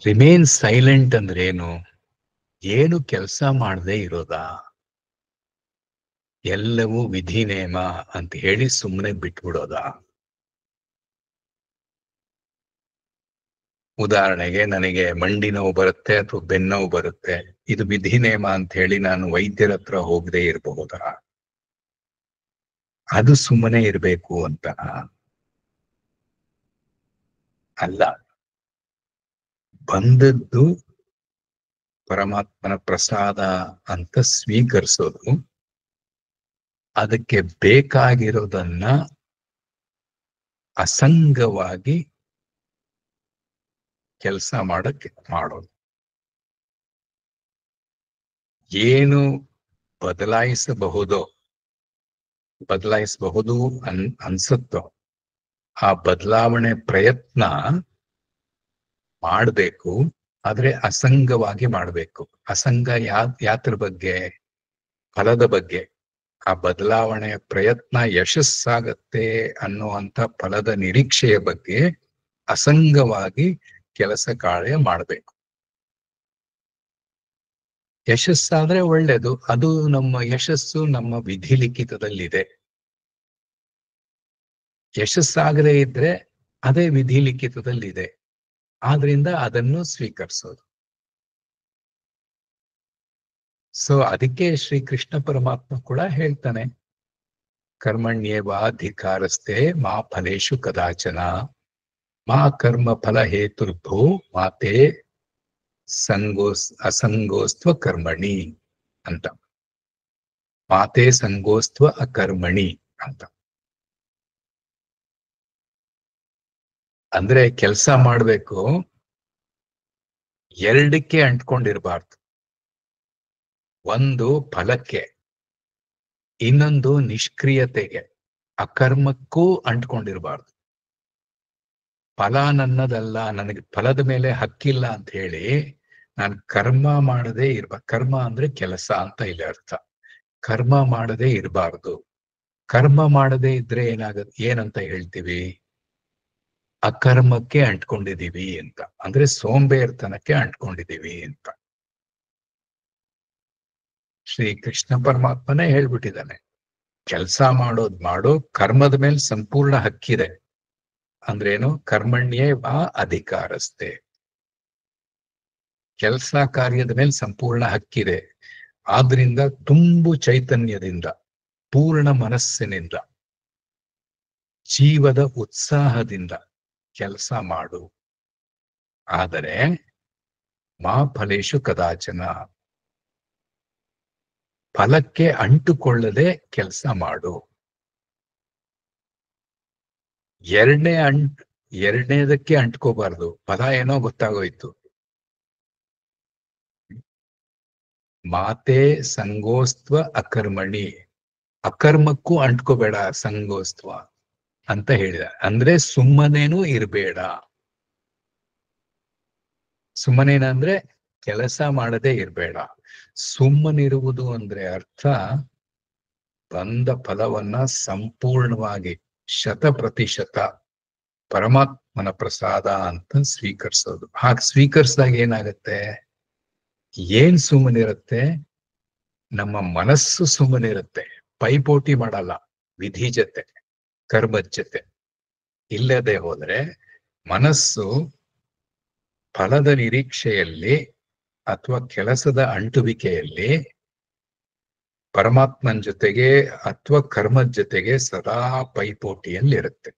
Remain silent ಅಂದ್ರೇನು? ಏನು ಕೆಲಸ ಮಾಡದೆ ಇರೋದಾ, ಎಲ್ಲವೂ ವಿಧಿ ನೇಮ ಅಂತ ಹೇಳಿ ಸುಮ್ಮನೆ ಬಿಟ್ಬಿಡೋದ? ಉದಾಹರಣೆಗೆ, ನನಗೆ ಮಂಡಿ ನೋವು ಬರುತ್ತೆ ಅಥವಾ ಬೆನ್ನೋವು ಬರುತ್ತೆ, ಇದು ವಿಧಿ ನೇಮ ಅಂತ ಹೇಳಿ ನಾನು ವೈದ್ಯರ ಹತ್ರ ಹೋಗದೆ ಇರಬಹುದಾ? ಅದು ಸುಮ್ಮನೆ ಇರಬೇಕು ಅಂತ ಅಲ್ಲ. ಬಂದದ್ದು ಪರಮಾತ್ಮನ ಪ್ರಸಾದ ಅಂತ ಸ್ವೀಕರಿಸೋದು, ಅದಕ್ಕೆ ಬೇಕಾಗಿರೋದನ್ನ ಅಸಂಗವಾಗಿ ಕೆಲಸ ಮಾಡೋದು. ಏನು ಬದಲಾಯಿಸಬಹುದು ಅನ್ಸುತ್ತೋ ಆ ಬದಲಾವಣೆ ಪ್ರಯತ್ನ ಮಾಡಬೇಕು, ಆದ್ರೆ ಅಸಂಗವಾಗಿ ಮಾಡಬೇಕು. ಅಸಂಗ ಯಾತ್ರ ಬಗ್ಗೆ? ಫಲದ ಬಗ್ಗೆ. ಆ ಬದಲಾವಣೆಯ ಪ್ರಯತ್ನ ಯಶಸ್ಸಾಗತ್ತೆ ಅನ್ನುವಂಥ ಫಲದ ನಿರೀಕ್ಷೆಯ ಬಗ್ಗೆ ಅಸಂಗವಾಗಿ ಕೆಲಸ ಕಾರ್ಯ ಮಾಡಬೇಕು. ಯಶಸ್ಸಾದ್ರೆ ಒಳ್ಳೇದು, ಅದು ನಮ್ಮ ಯಶಸ್ಸು ನಮ್ಮ ವಿಧಿ ಲಿಖಿತದಲ್ಲಿದೆ. ಯಶಸ್ಸಾಗದೇ ಇದ್ರೆ ಅದೇ ವಿಧಿ ಲಿಖಿತದಲ್ಲಿದೆ, ಆದ್ರಿಂದ ಅದನ್ನು ಸ್ವೀಕರಿಸೋದು. ಸೊ ಅದಕ್ಕೆ ಶ್ರೀ ಕೃಷ್ಣ ಪರಮಾತ್ಮ ಕೂಡ ಹೇಳ್ತಾನೆ, ಕರ್ಮಣ್ಯೇವಾಧಿಕಾರಸ್ಥೆ ಮಾ ಫಲೇಶು ಕದಾಚನ ಮಾ ಕರ್ಮ ಫಲ ಹೇತುರ್ಭೋ ಮಾತೆ ಅಸಂಗೋಸ್ತ್ವ ಕರ್ಮಣಿ ಅಂತ. ಮಾತೆ ಸಂಗೋಸ್ತ್ವ ಅಕರ್ಮಣಿ ಅಂತ. ಅಂದ್ರೆ ಕೆಲಸ ಮಾಡ್ಬೇಕು, ಎರಡಕ್ಕೆ ಅಂಟ್ಕೊಂಡಿರ್ಬಾರ್ದು. ಒಂದು ಫಲಕ್ಕೆ, ಇನ್ನೊಂದು ನಿಷ್ಕ್ರಿಯತೆಗೆ, ಅಕರ್ಮಕ್ಕೂ ಅಂಟ್ಕೊಂಡಿರ್ಬಾರ್ದು. ಫಲ ನನ್ನದಲ್ಲ, ನನಗೆ ಫಲದ ಮೇಲೆ ಹಕ್ಕಿಲ್ಲ ಅಂತ ಹೇಳಿ ನಾನು ಕರ್ಮ ಮಾಡದೇ ಇರ್ಬಾರ್ದು. ಕರ್ಮ ಅಂದ್ರೆ ಕೆಲಸ ಅಂತ ಇಲ್ಲಿ ಅರ್ಥ. ಕರ್ಮ ಮಾಡದೇ ಇರಬಾರ್ದು. ಕರ್ಮ ಮಾಡದೇ ಇದ್ರೆ ಏನಂತ ಹೇಳ್ತೀವಿ? ಅಕರ್ಮಕ್ಕೆ ಅಂಟ್ಕೊಂಡಿದೀವಿ ಅಂತ. ಅಂದ್ರೆ ಸೋಂಬೇರ್ತನಕ್ಕೆ ಅಂಟ್ಕೊಂಡಿದೀವಿ ಅಂತ. ಶ್ರೀ ಕೃಷ್ಣ ಪರಮಾತ್ಮನೇ ಹೇಳ್ಬಿಟ್ಟಿದ್ದಾನೆ, ಕೆಲಸ ಮಾಡು, ಕರ್ಮದ ಮೇಲೆ ಸಂಪೂರ್ಣ ಹಕ್ಕಿದೆ. ಅಂದ್ರೇನು? ಕರ್ಮಣ್ಯೇ ವಾ ಅಧಿಕಾರಸ್ಥೆ. ಕೆಲಸ ಕಾರ್ಯದ ಮೇಲೆ ಸಂಪೂರ್ಣ ಹಕ್ಕಿದೆ. ಆದ್ರಿಂದ ತುಂಬು ಚೈತನ್ಯದಿಂದ, ಪೂರ್ಣ ಮನಸ್ಸಿನಿಂದ, ಜೀವದ ಉತ್ಸಾಹದಿಂದ ಕೆಲಸ ಮಾಡು. ಆದರೆ ಮಾ ಫಲೇಶು ಕದಾಚನ, ಫಲಕ್ಕೆ ಅಂಟುಕೊಳ್ಳದೆ ಕೆಲಸ ಮಾಡು. ಎರಡನೇದಕ್ಕೆ ಅಂಟ್ಕೋಬಾರ್ದು. ಫಲ ಏನೋ ಗೊತ್ತಾಗೋಯ್ತು. ಮಾತೆ ಸಂಗೋಸ್ತ್ವ ಅಕರ್ಮಣಿ, ಅಕರ್ಮಕ್ಕೂ ಅಂಟ್ಕೋಬೇಡ ಸಂಗೋಸ್ತ್ವ ಅಂತ ಹೇಳಿದ. ಅಂದ್ರೆ ಸುಮ್ಮನೇನೂ ಇರಬೇಡ. ಸುಮ್ಮನೇನಂದ್ರೆ ಕೆಲಸ ಮಾಡದೇ ಇರಬೇಡ. ಸುಮ್ಮನಿರುವುದು ಅಂದ್ರೆ ಅರ್ಥ ಬಂದ ಫಲವನ್ನ ಸಂಪೂರ್ಣವಾಗಿ 100% ಪರಮಾತ್ಮನ ಪ್ರಸಾದ ಅಂತ ಸ್ವೀಕರಿಸೋದು. ಹಾಗೆ ಸ್ವೀಕರಿಸಿದಾಗ ಏನಾಗತ್ತೆ? ಏನ್ ಸುಮ್ಮನಿರುತ್ತೆ? ನಮ್ಮ ಮನಸ್ಸು ಸುಮ್ಮನಿರುತ್ತೆ. ಪೈಪೋಟಿ ಮಾಡಲ್ಲ ವಿಧಿ ಜೊತೆ, ಕರ್ಮದ ಜೊತೆ. ಇಲ್ಲದೆ ಹೋದ್ರೆ ಮನಸ್ಸು ಫಲದ ನಿರೀಕ್ಷೆಯಲ್ಲಿ ಅಥವಾ ಕೆಲಸದ ಅಂಟುವಿಕೆಯಲ್ಲಿ ಪರಮಾತ್ಮನ ಜೊತೆಗೆ ಅಥವಾ ಕರ್ಮದ ಜೊತೆಗೆ ಸದಾ ಪೈಪೋಟಿಯಲ್ಲಿರುತ್ತೆ.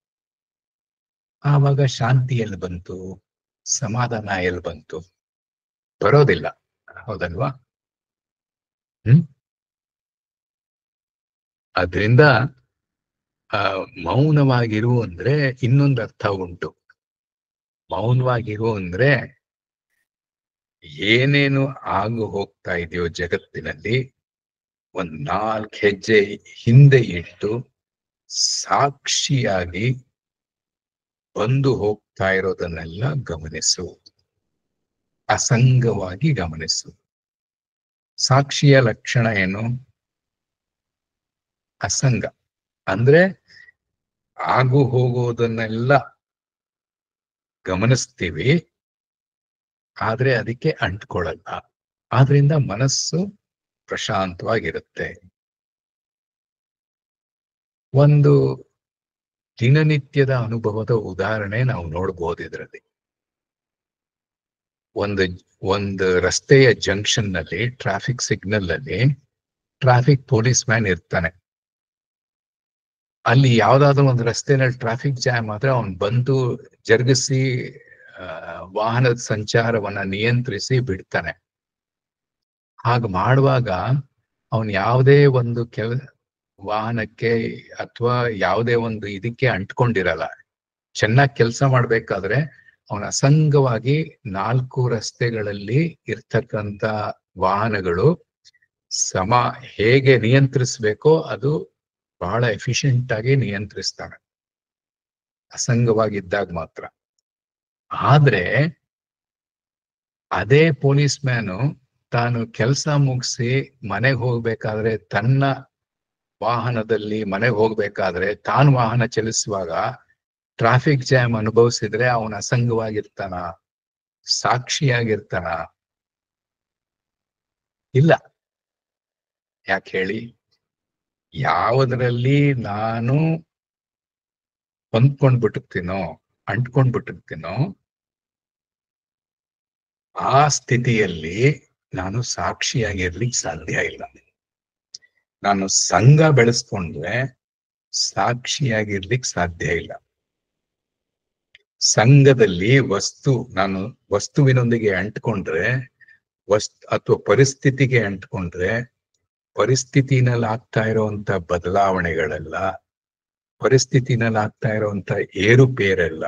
ಆವಾಗ ಶಾಂತಿ ಎಲ್ಲಿ ಬಂತು? ಸಮಾಧಾನ ಎಲ್ಲಿ ಬಂತು? ಬರೋದಿಲ್ಲ. ಹೌದಲ್ವಾ? ಅದರಿಂದ ಮೌನವಾಗಿರು ಅಂದ್ರೆ ಇನ್ನೊಂದು ಅರ್ಥ ಉಂಟು. ಮೌನವಾಗಿರು ಅಂದ್ರೆ ಏನೇನು ಆಗು ಹೋಗ್ತಾ ಇದೆಯೋ ಜಗತ್ತಿನಲ್ಲಿ 4 ಹೆಜ್ಜೆ ಹಿಂದೆ ಇಟ್ಟು ಸಾಕ್ಷಿಯಾಗಿ ಬಂದು ಹೋಗ್ತಾ ಇರೋದನ್ನೆಲ್ಲ ಗಮನಿಸು. ಅಸಂಗವಾಗಿ ಗಮನಿಸು. ಸಾಕ್ಷಿಯ ಲಕ್ಷಣ ಏನು? ಅಸಂಗ. ಅಂದ್ರೆ ಆಗು ಹೋಗೋದನ್ನೆಲ್ಲ ಗಮನಿಸ್ತೀವಿ, ಆದ್ರೆ ಅದಕ್ಕೆ ಅಂಟ್ಕೊಳ್ಳಲ್ಲ. ಆದ್ರಿಂದ ಮನಸ್ಸು ಪ್ರಶಾಂತವಾಗಿರುತ್ತೆ. ಒಂದು ದಿನನಿತ್ಯದ ಅನುಭವದ ಉದಾಹರಣೆ ನಾವು ನೋಡ್ಬೋದು ಇದರಲ್ಲಿ. ಒಂದು ರಸ್ತೆಯ ಜಂಕ್ಷನ್ ನಲ್ಲಿ, ಟ್ರಾಫಿಕ್ ಸಿಗ್ನಲ್ ಅಲ್ಲಿ ಟ್ರಾಫಿಕ್ ಪೊಲೀಸ್ ಮ್ಯಾನ್ ಇರ್ತಾನೆ. ಅಲ್ಲಿ ಯಾವ್ದಾದ್ರು ಒಂದು ರಸ್ತೆನಲ್ಲಿ ಟ್ರಾಫಿಕ್ ಜಾಮ್ ಆದ್ರೆ ಅವನ್ ಬಂದು ಜರುಗಿಸಿ ವಾಹನದ ಸಂಚಾರವನ್ನ ನಿಯಂತ್ರಿಸಿ ಬಿಡ್ತಾನೆ. ಹಾಗೆ ಮಾಡುವಾಗ ಅವನ್ ಯಾವುದೇ ಒಂದು ವಾಹನಕ್ಕೆ ಅಥವಾ ಯಾವುದೇ ಒಂದು ಇದಕ್ಕೆ ಅಂಟ್ಕೊಂಡಿರಲ್ಲ. ಚೆನ್ನಾಗಿ ಕೆಲಸ ಮಾಡ್ಬೇಕಾದ್ರೆ ಅವನ ಅಸಂಗವಾಗಿ 4 ರಸ್ತೆಗಳಲ್ಲಿ ಇರ್ತಕ್ಕಂಥ ವಾಹನಗಳು ಹೇಗೆ ನಿಯಂತ್ರಿಸ್ಬೇಕೋ ಅದು ಬಹಳ ಎಫಿಷಿಯಂಟ್ ಆಗಿ ನಿಯಂತ್ರಿಸ್ತಾನೆ, ಅಸಂಗವಾಗಿದ್ದಾಗ ಮಾತ್ರ. ಆದ್ರೆ ಅದೇ ಪೊಲೀಸ್ ಮ್ಯಾನು ತಾನು ಕೆಲಸ ಮುಗಿಸಿ ಮನೆಗೆ ಹೋಗ್ಬೇಕಾದ್ರೆ, ತನ್ನ ವಾಹನದಲ್ಲಿ ಮನೆಗೆ ಹೋಗ್ಬೇಕಾದ್ರೆ ತಾನು ವಾಹನ ಚಲಿಸುವಾಗ ಟ್ರಾಫಿಕ್ ಜಾಮ್ ಅನುಭವಿಸಿದ್ರೆ ಅವನ ಅಸಂಗವಾಗಿರ್ತಾನ? ಸಾಕ್ಷಿಯಾಗಿರ್ತಾನ? ಇಲ್ಲ. ಯಾಕೆ ಹೇಳಿ? ಯಾವುದರಲ್ಲಿ ನಾನು ಹೊಂದ್ಕೊಂಡ್ಬಿಟ್ಟಿರ್ತೀನೋ, ಅಂಟ್ಕೊಂಡ್ಬಿಟ್ಟಿರ್ತೀನೋ ಆ ಸ್ಥಿತಿಯಲ್ಲಿ ನಾನು ಸಾಕ್ಷಿಯಾಗಿರ್ಲಿಕ್ಕೆ ಸಾಧ್ಯ ಇಲ್ಲ. ನಾನು ಸಂಘ ಬೆಳೆಸ್ಕೊಂಡ್ರೆ ಸಾಕ್ಷಿಯಾಗಿರ್ಲಿಕ್ಕೆ ಸಾಧ್ಯ ಇಲ್ಲ. ಸಂಘದಲ್ಲಿ ನಾನು ವಸ್ತುವಿನೊಂದಿಗೆ ಅಂಟ್ಕೊಂಡ್ರೆ ಅಥವಾ ಪರಿಸ್ಥಿತಿಗೆ ಅಂಟ್ಕೊಂಡ್ರೆ ಪರಿಸ್ಥಿತಿನಲ್ಲಿ ಆಗ್ತಾ ಇರುವಂತ ಬದಲಾವಣೆಗಳೆಲ್ಲ, ಪರಿಸ್ಥಿತಿನಲ್ಲಿ ಆಗ್ತಾ ಇರುವಂತ ಏರುಪೇರೆಲ್ಲ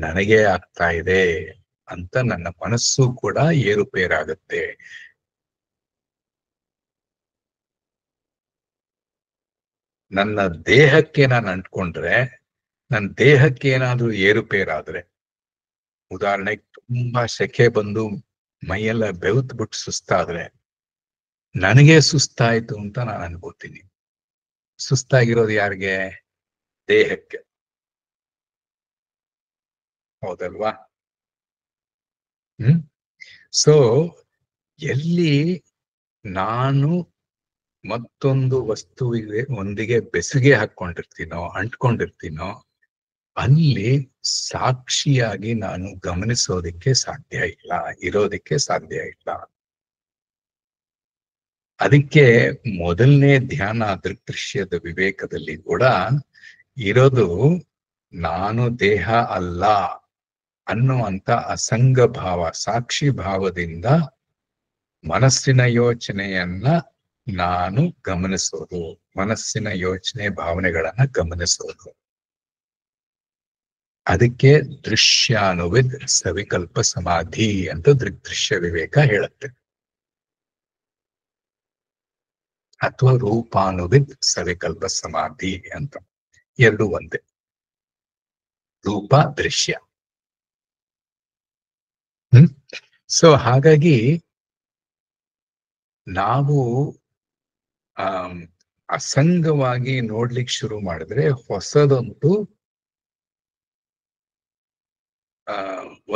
ನನಗೇ ಆಗ್ತಾ ಇದೆ ಅಂತ ನನ್ನ ಮನಸ್ಸು ಕೂಡ ಏರುಪೇರಾಗುತ್ತೆ. ನನ್ನ ದೇಹಕ್ಕೆ ನಾನು ಅಂಟ್ಕೊಂಡ್ರೆ, ನನ್ನ ದೇಹಕ್ಕೆ ಏನಾದ್ರೂ ಏರುಪೇರಾದ್ರೆ, ಉದಾಹರಣೆಗೆ ತುಂಬಾ ಸೆಕೆ ಬಂದು ಮೈಯೆಲ್ಲ ಬೆವ್ತ್ ಬಿಟ್ಟು ಸುಸ್ತಾದ್ರೆ, ನನಗೆ ಸುಸ್ತಾಯ್ತು ಅಂತ ನಾನು ಅನ್ಕೋತೀನಿ. ಸುಸ್ತಾಗಿರೋದು ಯಾರಿಗೆ? ದೇಹಕ್ಕೆ. ಹೌದಲ್ವಾ? ಸೊ ಎಲ್ಲಿ ನಾನು ಮತ್ತೊಂದು ಒಂದಿಗೆ ಬೆಸುಗೆ ಹಾಕೊಂಡಿರ್ತೀನೋ, ಅಂಟ್ಕೊಂಡಿರ್ತೀನೋ, ಅಲ್ಲಿ ಸಾಕ್ಷಿಯಾಗಿ ನಾನು ಗಮನಿಸೋದಿಕ್ಕೆ ಸಾಧ್ಯ ಇಲ್ಲ, ಇರೋದಿಕ್ಕೆ ಸಾಧ್ಯ ಇಲ್ಲ. ಅದಕ್ಕೆ ಮೊದಲನೇ ಧ್ಯಾನ ದೃಗ್ದೃಶ್ಯದ ವಿವೇಕದಲ್ಲಿ ಕೂಡ ಇರೋದು ನಾನು ದೇಹ ಅಲ್ಲ ಅನ್ನುವಂತ ಅಸಂಗ ಭಾವ, ಸಾಕ್ಷಿ ಭಾವದಿಂದ ಮನಸ್ಸಿನ ಯೋಚನೆಯನ್ನ ನಾನು ಗಮನಿಸೋದು, ಮನಸ್ಸಿನ ಯೋಚನೆ ಭಾವನೆಗಳನ್ನ ಗಮನಿಸೋದು. ಅದಕ್ಕೆ ದೃಶ್ಯಾನುವಿದ್ ಸವಿಕಲ್ಪ ಸಮಾಧಿ ಅಂತ ದೃಗ್ದೃಶ್ಯ ವಿವೇಕ ಹೇಳುತ್ತೆ. ಅಥವಾ ರೂಪಾನುವಿದ್ ಸವಿಕಲ್ಪ ಸಮಾಧಿ ಅಂತ, ಎರಡು ಒಂದೇ. ರೂಪ ದೃಶ್ಯ. ಸೊ ಹಾಗಾಗಿ ನಾವು ಅಸಂಗವಾಗಿ ನೋಡ್ಲಿಕ್ಕೆ ಶುರು ಮಾಡಿದ್ರೆ ಹೊಸದೊಂದು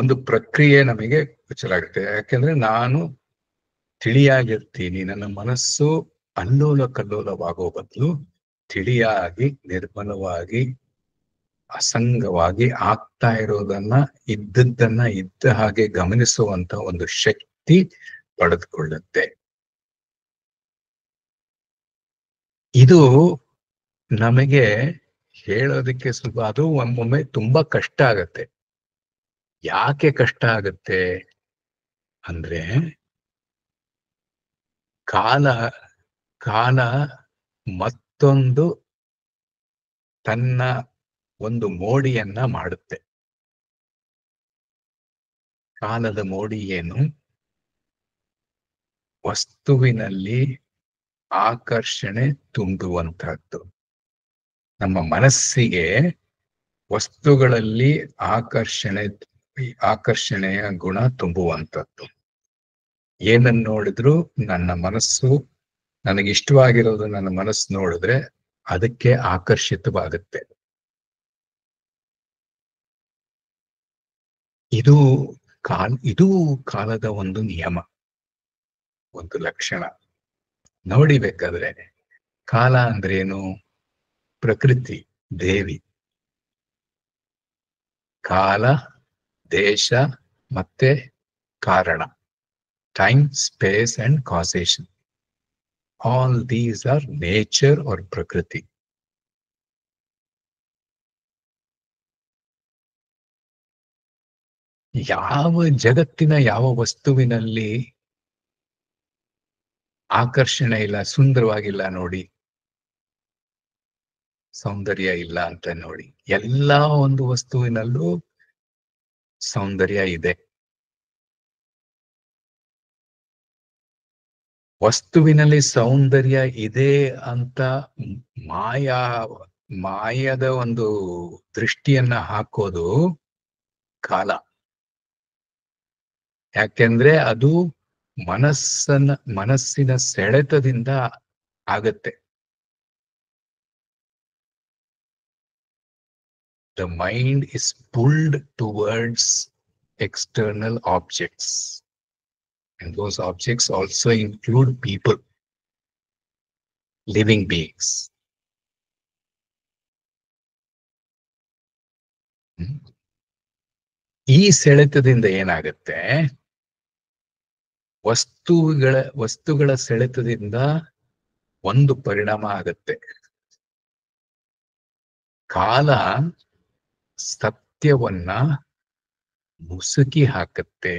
ಒಂದು ಪ್ರಕ್ರಿಯೆ ನಮಗೆ ಗೊತ್ತಾಗುತ್ತೆ. ಯಾಕೆಂದ್ರೆ ನಾನು ತಿಳಿಯಾಗಿರ್ತೀನಿ, ನನ್ನ ಮನಸ್ಸು ಅಲ್ಲೋಲ ಕಲ್ಲೋಲವಾಗೋ ಬದಲು ತಿಳಿಯಾಗಿ, ನಿರ್ಮಲವಾಗಿ, ಅಸಂಗವಾಗಿ ಆಗ್ತಾ ಇರೋದನ್ನ, ಇದ್ದದ್ದನ್ನ ಇದ್ದ ಹಾಗೆ ಗಮನಿಸುವಂತ ಒಂದು ಶಕ್ತಿ ಪಡೆದುಕೊಳ್ಳುತ್ತೆ. ಇದು ನಮಗೆ ಹೇಳೋದಕ್ಕೆ ಸ್ವಲ್ಪ, ಅದು ಒಮ್ಮೊಮ್ಮೆ ತುಂಬಾ ಕಷ್ಟ ಆಗತ್ತೆ. ಯಾಕೆ ಕಷ್ಟ ಆಗತ್ತೆ ಅಂದ್ರೆ, ಕಾಲ ಮತ್ತೊಂದು ತನ್ನ ಒಂದು ಮೋಡಿಯನ್ನ ಮಾಡುತ್ತೆ. ಕಾಲದ ಮೋಡಿ ಏನು? ವಸ್ತುವಿನಲ್ಲಿ ಆಕರ್ಷಣೆ ತುಂಬುವಂತಹದ್ದು. ನಮ್ಮ ಮನಸ್ಸಿಗೆ ವಸ್ತುಗಳಲ್ಲಿ ಆಕರ್ಷಣೆಯ ಗುಣ ತುಂಬುವಂಥದ್ದು. ಏನನ್ನು ನೋಡಿದ್ರು ನನ್ನ ಮನಸ್ಸು, ನನಗಿಷ್ಟವಾಗಿರೋದು ನನ್ನ ಮನಸ್ಸು ನೋಡಿದ್ರೆ ಅದಕ್ಕೆ ಆಕರ್ಷಿತವಾಗುತ್ತೆ. ಇದು ಕಾಲದ ಒಂದು ನಿಯಮ, ಒಂದು ಲಕ್ಷಣ. ನೋಡಿ ಬೇಕಾದ್ರೆ ಕಾಲ ಅಂದ್ರೇನು? ಪ್ರಕೃತಿ, ದೇವಿ. ಕಾಲ, ದೇಶ ಮತ್ತೆ ಕಾರಣ, time, space and causation. All these are nature or ಪ್ರಕೃತಿ. ಜಗತ್ತಿನ ಯಾವ ವಸ್ತುವಿನಲ್ಲಿ ಆಕರ್ಷಣೆ ಇಲ್ಲ, ಸುಂದರವಾಗಿಲ್ಲ ನೋಡಿ, ಸೌಂದರ್ಯ ಇಲ್ಲ ಅಂತ ನೋಡಿ. ಎಲ್ಲಾ ಒಂದು ವಸ್ತುವಿನಲ್ಲೂ ಸೌಂದರ್ಯ ಇದೆ. ವಸ್ತುವಿನಲ್ಲಿ ಸೌಂದರ್ಯ ಇದೆ ಅಂತ ಮಾಯದ ಒಂದು ದೃಷ್ಟಿಯನ್ನ ಹಾಕೋದು ಕಾಲ. ಯಾಕೆಂದ್ರೆ ಅದು ಮನಸ್ಸಿನ ಸೆಳೆತದಿಂದ ಆಗತ್ತೆ. The mind is pulled towards external objects, and those objects also include people, living beings. ಈ ಸೆಳೆತದಿಂದ ಏನಾಗುತ್ತೆ? ವಸ್ತುಗಳ ಸೆಳೆತದಿಂದ ಒಂದು ಪರಿಣಾಮ ಆಗತ್ತೆ. ಕಾಲ ಸತ್ಯವನ್ನ ಮುಸುಕಿ ಹಾಕತ್ತೆ.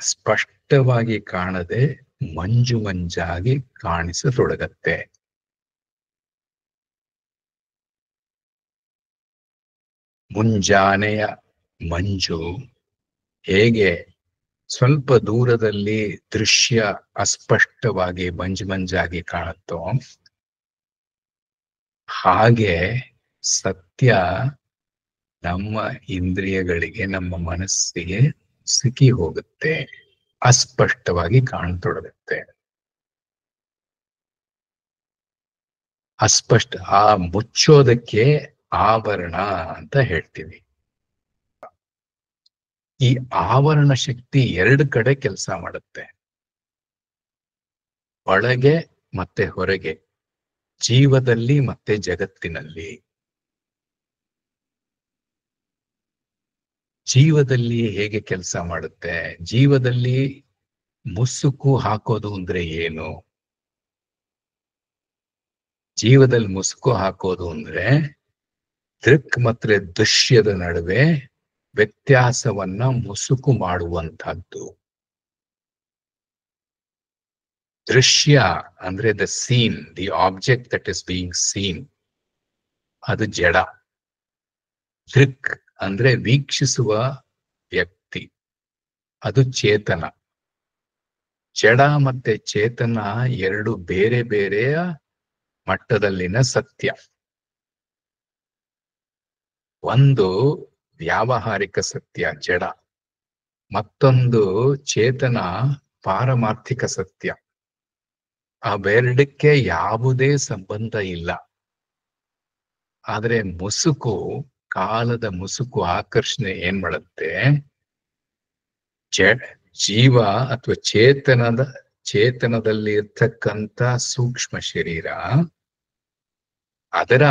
ಸ್ಪಷ್ಟವಾಗಿ ಕಾಣದೆ ಮಂಜು ಮಂಜಾಗಿ ಕಾಣಿಸತೊಡಗತ್ತೆ. ಮುಂಜಾನೆಯ ಮಂಜು ಹೇಗೆ ಸ್ವಲ್ಪ ದೂರದಲ್ಲಿ ದೃಶ್ಯ ಅಸ್ಪಷ್ಟವಾಗಿ ಮಂಜು ಮಂಜಾಗಿ ಕಾಣುತ್ತೋ, ಹಾಗೆ ಸತ್ಯ ನಮ್ಮ ಇಂದ್ರಿಯಗಳಿಗೆ, ನಮ್ಮ ಮನಸ್ಸಿಗೆ ಸಿಕ್ಕಿ ಹೋಗುತ್ತೆ, ಅಸ್ಪಷ್ಟವಾಗಿ ಕಾಣತೊಡಗುತ್ತೆ. ಅಸ್ಪಷ್ಟ, ಆ ಮುಚ್ಚೋದಕ್ಕೆ ಆವರಣ ಅಂತ ಹೇಳ್ತೀವಿ. ಈ ಆವರಣ ಶಕ್ತಿ ಎರಡು ಕಡೆ ಕೆಲಸ ಮಾಡುತ್ತೆ, ಒಳಗೆ ಮತ್ತೆ ಹೊರಗೆ, ಜೀವದಲ್ಲಿ ಮತ್ತೆ ಜಗತ್ತಿನಲ್ಲಿ. ಜೀವದಲ್ಲಿ ಹೇಗೆ ಕೆಲಸ ಮಾಡುತ್ತೆ? ಜೀವದಲ್ಲಿ ಮುಸುಕು ಹಾಕೋದು ಅಂದ್ರೆ ಏನು? ಜೀವದಲ್ಲಿ ಮುಸುಕು ಹಾಕೋದು ಅಂದ್ರೆ ದೃಕ್ ಮತ್ತೆ ದೃಶ್ಯದ ನಡುವೆ ವ್ಯತ್ಯಾಸವನ್ನ ಮುಸುಕು ಮಾಡುವಂತಹದ್ದು. ದೃಶ್ಯ ಅಂದ್ರೆ the scene, the object that is being seen, ಅದು ಜಡ. ದೃಕ್ ಅಂದ್ರೆ ವೀಕ್ಷಿಸುವ ವ್ಯಕ್ತಿ, ಅದು ಚೇತನ. ಜಡ ಮತ್ತೆ ಚೇತನ ಎರಡು ಬೇರೆ ಬೇರೆಯ ಮಟ್ಟದಲ್ಲಿನ ಸತ್ಯ. ಒಂದು ವ್ಯಾವಹಾರಿಕ ಸತ್ಯ ಜಡ, ಮತ್ತೊಂದು ಚೇತನ ಪಾರಮಾರ್ಥಿಕ ಸತ್ಯ. ಅವೆರಡಕ್ಕೆ ಯಾವುದೇ ಸಂಬಂಧ ಇಲ್ಲ. ಆದ್ರೆ ಮುಸುಕು, ಕಾಲದ ಮುಸುಕು, ಆಕರ್ಷಣೆ ಏನ್ ಮಾಡುತ್ತೆ? ಜೀವ ಅಥವಾ ಚೇತನದಲ್ಲಿ ಇರ್ತಕ್ಕಂಥ ಸೂಕ್ಷ್ಮ ಶರೀರ, ಅದರ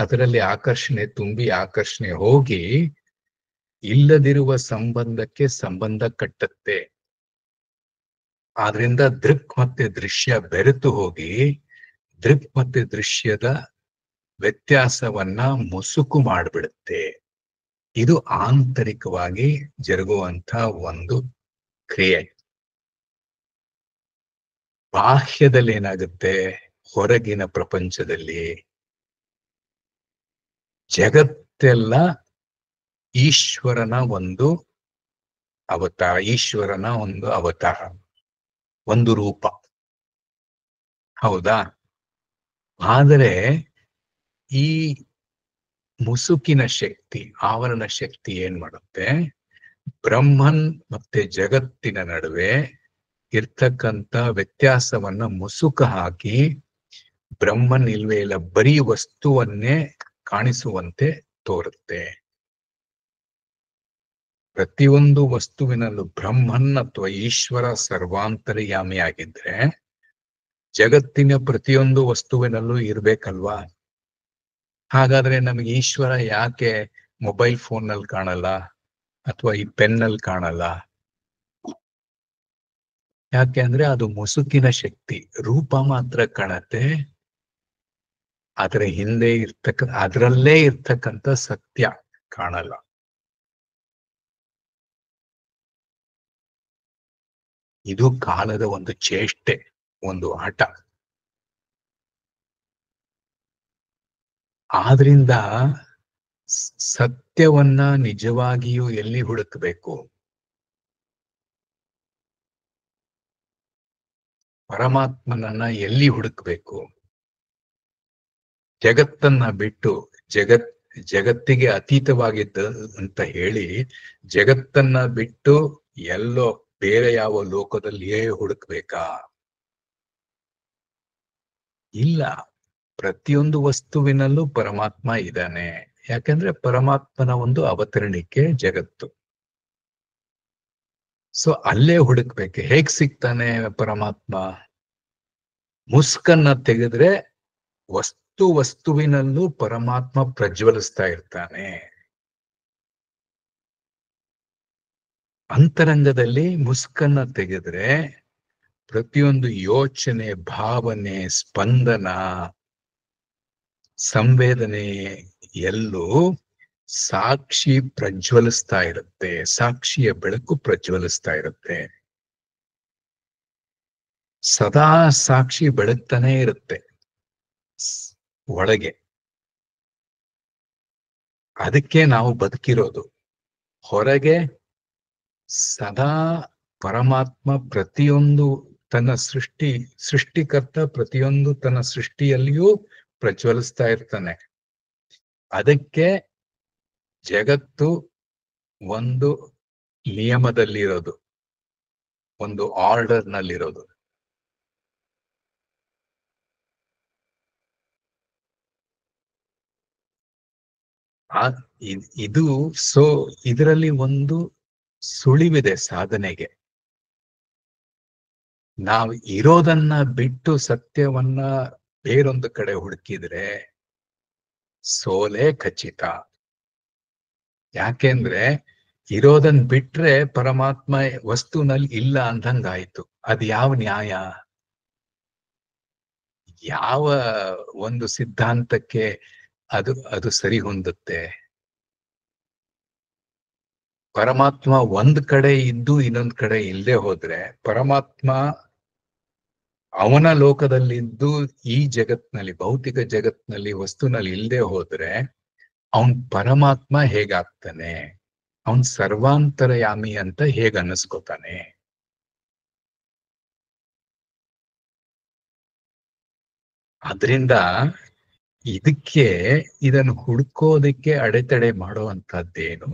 ಅದರಲ್ಲಿ ಆಕರ್ಷಣೆ ತುಂಬಿ ಆಕರ್ಷಣೆ ಹೋಗಿ ಇಲ್ಲದಿರುವ ಸಂಬಂಧಕ್ಕೆ ಸಂಬಂಧ ಕಟ್ಟುತ್ತೆ. ಆದ್ರಿಂದ ದೃಕ್ ಮತ್ತೆ ದೃಶ್ಯ ಬೆರೆತು ಹೋಗಿ ದೃಕ್ ಮತ್ತೆ ದೃಶ್ಯದ ವ್ಯತ್ಯಾಸವನ್ನ ಮುಸುಕು ಮಾಡಿಬಿಡುತ್ತೆ. ಇದು ಆಂತರಿಕವಾಗಿ ಜರುಗುವಂತ ಒಂದು ಕ್ರಿಯೆ. ಬಾಹ್ಯದಲ್ಲಿ ಏನಾಗುತ್ತೆ? ಹೊರಗಿನ ಪ್ರಪಂಚದಲ್ಲಿ ಜಗತ್ತೆಲ್ಲ ಈಶ್ವರನ ಒಂದು ಅವತಾರ, ಈಶ್ವರನ ಒಂದು ಅವತಾರ, ಒಂದು ರೂಪ. ಹೌದಾ? ಆದರೆ ಈ ಮುಸುಕಿನ ಶಕ್ತಿ, ಆವರಣ ಶಕ್ತಿ ಏನ್ ಮಾಡುತ್ತೆ? ಬ್ರಹ್ಮನ್ ಮತ್ತೆ ಜಗತ್ತಿನ ನಡುವೆ ಇರ್ತಕ್ಕಂಥ ವ್ಯತ್ಯಾಸವನ್ನ ಮುಸುಕು ಹಾಕಿ ಬ್ರಹ್ಮನ್ ಇಲ್ವೇ ಇಲ್ಲ, ಬರೀ ವಸ್ತುವನ್ನೇ ಕಾಣಿಸುವಂತೆ ತೋರುತ್ತೆ. ಪ್ರತಿಯೊಂದು ವಸ್ತುವಿನಲ್ಲೂ ಬ್ರಹ್ಮನ್ ಅಥವಾ ಈಶ್ವರ ಸರ್ವಾಂತರ್ಯಾಮಿಯಾಗಿದ್ರೆ ಜಗತ್ತಿನ ಪ್ರತಿಯೊಂದು ವಸ್ತುವಿನಲ್ಲೂ ಇರ್ಬೇಕಲ್ವಾ? ಹಾಗಾದ್ರೆ ನಮಗೆ ಈಶ್ವರ ಯಾಕೆ ಮೊಬೈಲ್ ಫೋನ್ ನಲ್ಲಿ ಕಾಣಲ್ಲ ಅಥವಾ ಈ ಪೆನ್ನಲ್ಲಿ ಕಾಣಲ್ಲ? ಯಾಕೆ ಅಂದ್ರೆ ಅದು ಮುಸುಕಿನ ಶಕ್ತಿ. ರೂಪ ಮಾತ್ರ ಕಾಣತ್ತೆ, ಅದರ ಹಿಂದೆ ಅದರಲ್ಲೇ ಇರ್ತಕ್ಕಂಥ ಸತ್ಯ ಕಾಣಲ್ಲ. ಇದು ಕಾಲದ ಒಂದು ಚೇಷ್ಟೆ, ಒಂದು ಆಟ. ಆದ್ರಿಂದ ಸತ್ಯವನ್ನ ನಿಜವಾಗಿಯೂ ಎಲ್ಲಿ ಹುಡುಕಬೇಕು? ಪರಮಾತ್ಮನನ್ನ ಎಲ್ಲಿ ಹುಡುಕಬೇಕು? ಜಗತ್ತನ್ನ ಬಿಟ್ಟು, ಜಗತ್ತಿಗೆ ಅತೀತವಾಗಿದ್ದ ಅಂತ ಹೇಳಿ ಜಗತ್ತನ್ನ ಬಿಟ್ಟು ಎಲ್ಲೋ ಬೇರೆ ಯಾವ ಲೋಕದಲ್ಲಿಯೇ ಹುಡುಕ್ಬೇಕಾ? ಇಲ್ಲ. ಪ್ರತಿಯೊಂದು ವಸ್ತುವಿನಲ್ಲೂ ಪರಮಾತ್ಮ ಇದ್ದಾನೆ. ಯಾಕಂದ್ರೆ ಪರಮಾತ್ಮನ ಒಂದು ಅವತರಣಿಕೆ ಜಗತ್ತು. ಸೊ ಅಲ್ಲೇ ಹುಡುಕ್ಬೇಕು. ಹೇಗ್ ಸಿಗ್ತಾನೆ ಪರಮಾತ್ಮ? ಮುಸ್ಕನ್ನ ತೆಗೆದ್ರೆ ವಸ್ತುವಿನಲ್ಲೂ ಪರಮಾತ್ಮ ಪ್ರಜ್ವಲಿಸ್ತಾ ಇರ್ತಾನೆ. ಅಂತರಂಗದಲ್ಲಿ ಮುಸ್ಕನ್ನ ತೆಗೆದ್ರೆ ಪ್ರತಿಯೊಂದು ಯೋಚನೆ, ಭಾವನೆ, ಸ್ಪಂದನ ಸಂವೇದನೆ ಎಲ್ಲೂ ಸಾಕ್ಷಿ ಪ್ರಜ್ವಲಿಸ್ತಾ ಇರುತ್ತೆ, ಸಾಕ್ಷಿಯ ಬೆಳಕು ಪ್ರಜ್ವಲಿಸ್ತಾ ಇರುತ್ತೆ. ಸದಾ ಸಾಕ್ಷಿ ಬೆಳಗ್ತಾನೆ ಇರುತ್ತೆ ಒಳಗೆ. ಅದಕ್ಕೆ ನಾವು ಬದುಕಿರೋದು. ಹೊರಗೆ ಸದಾ ಪರಮಾತ್ಮ ಪ್ರತಿಯೊಂದು ತನ್ನ ಸೃಷ್ಟಿಕರ್ತ ಪ್ರತಿಯೊಂದು ತನ್ನ ಸೃಷ್ಟಿಯಲ್ಲಿಯೂ ಪ್ರಜ್ವಲಿಸ್ತಾ ಇರ್ತಾನೆ. ಅದಕ್ಕೆ ಜಗತ್ತು ಒಂದು ನಿಯಮದಲ್ಲಿರೋದು, ಒಂದು ಆರ್ಡರ್ ನಲ್ಲಿರೋದು. ಇದು ಇದರಲ್ಲಿ ಒಂದು ಸುಳಿವಿದೆ ಸಾಧನೆಗೆ. ನಾವು ಇರೋದನ್ನ ಬಿಟ್ಟು ಸತ್ಯವನ್ನ ಬೇರೊಂದು ಕಡೆ ಹುಡುಕಿದ್ರೆ ಸೋಲೆ ಖಚಿತ. ಯಾಕೆಂದ್ರೆ ಇರೋದನ್ನ ಬಿಟ್ರೆ ಪರಮಾತ್ಮ ವಸ್ತುನಲ್ಲಿ ಇಲ್ಲ ಅಂದಂಗಾಯ್ತು. ಅದು ಯಾವ ನ್ಯಾಯ? ಯಾವ ಒಂದು ಸಿದ್ಧಾಂತಕ್ಕೆ ಅದು ಸರಿ ಹೊಂದುತ್ತೆ? ಪರಮಾತ್ಮ ಒಂದ್ ಕಡೆ ಇದ್ದು ಇನ್ನೊಂದ್ ಕಡೆ ಇಲ್ಲದೆ ಹೋದ್ರೆ, ಪರಮಾತ್ಮ ಅವನ ಲೋಕದಲ್ಲಿದ್ದು ಈ ಜಗತ್ನಲ್ಲಿ, ಭೌತಿಕ ಜಗತ್ನಲ್ಲಿ, ವಸ್ತುನಲ್ಲಿ ಇಲ್ಲದೆ ಹೋದ್ರೆ ಅವನ್ ಪರಮಾತ್ಮ ಹೇಗಾಗ್ತಾನೆ? ಅವನ್ ಸರ್ವಾಂತರಯಾಮಿ ಅಂತ ಹೇಗ್ ಅನ್ನಿಸ್ಕೋತಾನೆ? ಆದ್ರಿಂದ ಇದನ್ನು ಹುಡ್ಕೋದಕ್ಕೆ ಅಡೆತಡೆ ಮಾಡುವಂತದ್ದೇನು?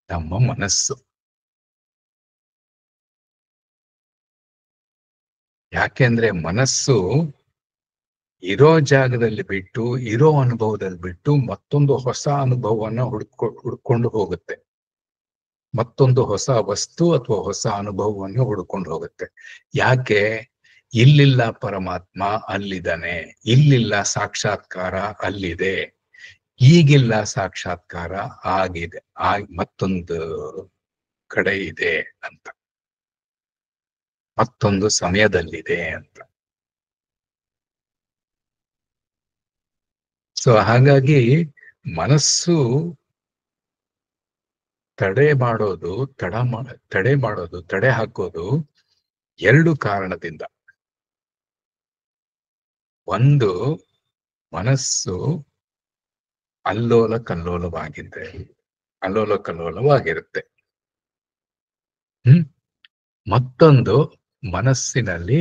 ನಮ್ಮ ಮನಸ್ಸು. ಯಾಕೆಂದ್ರೆ ಮನಸ್ಸು ಇರೋ ಜಾಗದಲ್ಲಿ ಬಿಟ್ಟು, ಇರೋ ಅನುಭವದಲ್ಲಿ ಬಿಟ್ಟು ಮತ್ತೊಂದು ಹೊಸ ಅನುಭವವನ್ನ ಹುಡ್ಕೊಂಡು ಹೋಗುತ್ತೆ. ಮತ್ತೊಂದು ಹೊಸ ವಸ್ತು ಅಥವಾ ಹೊಸ ಅನುಭವವನ್ನು ಹುಡ್ಕೊಂಡು ಹೋಗುತ್ತೆ. ಯಾಕೆ? ಇಲ್ಲಿಲ್ಲ ಪರಮಾತ್ಮ, ಅಲ್ಲಿದ್ದಾನೆ. ಇಲ್ಲಿಲ್ಲ ಸಾಕ್ಷಾತ್ಕಾರ, ಅಲ್ಲಿದೆ. ಈಗಿಲ್ಲ ಸಾಕ್ಷಾತ್ಕಾರ, ಆಗಿದೆ, ಮತ್ತೊಂದು ಕಡೆ ಇದೆ ಅಂತ, ಮತ್ತೊಂದು ಸಮಯದಲ್ಲಿದೆ ಅಂತ. ಸೊ ಹಾಗಾಗಿ ಮನಸ್ಸು ತಡೆ ಹಾಕೋದು ಎರಡು ಕಾರಣದಿಂದ. ಒಂದು, ಮನಸ್ಸು ಅಲ್ಲೋಲ ಕಲ್ಲೋಲವಾಗಿರುತ್ತೆ. ಮತ್ತೊಂದು, ಮನಸ್ಸಿನಲ್ಲಿ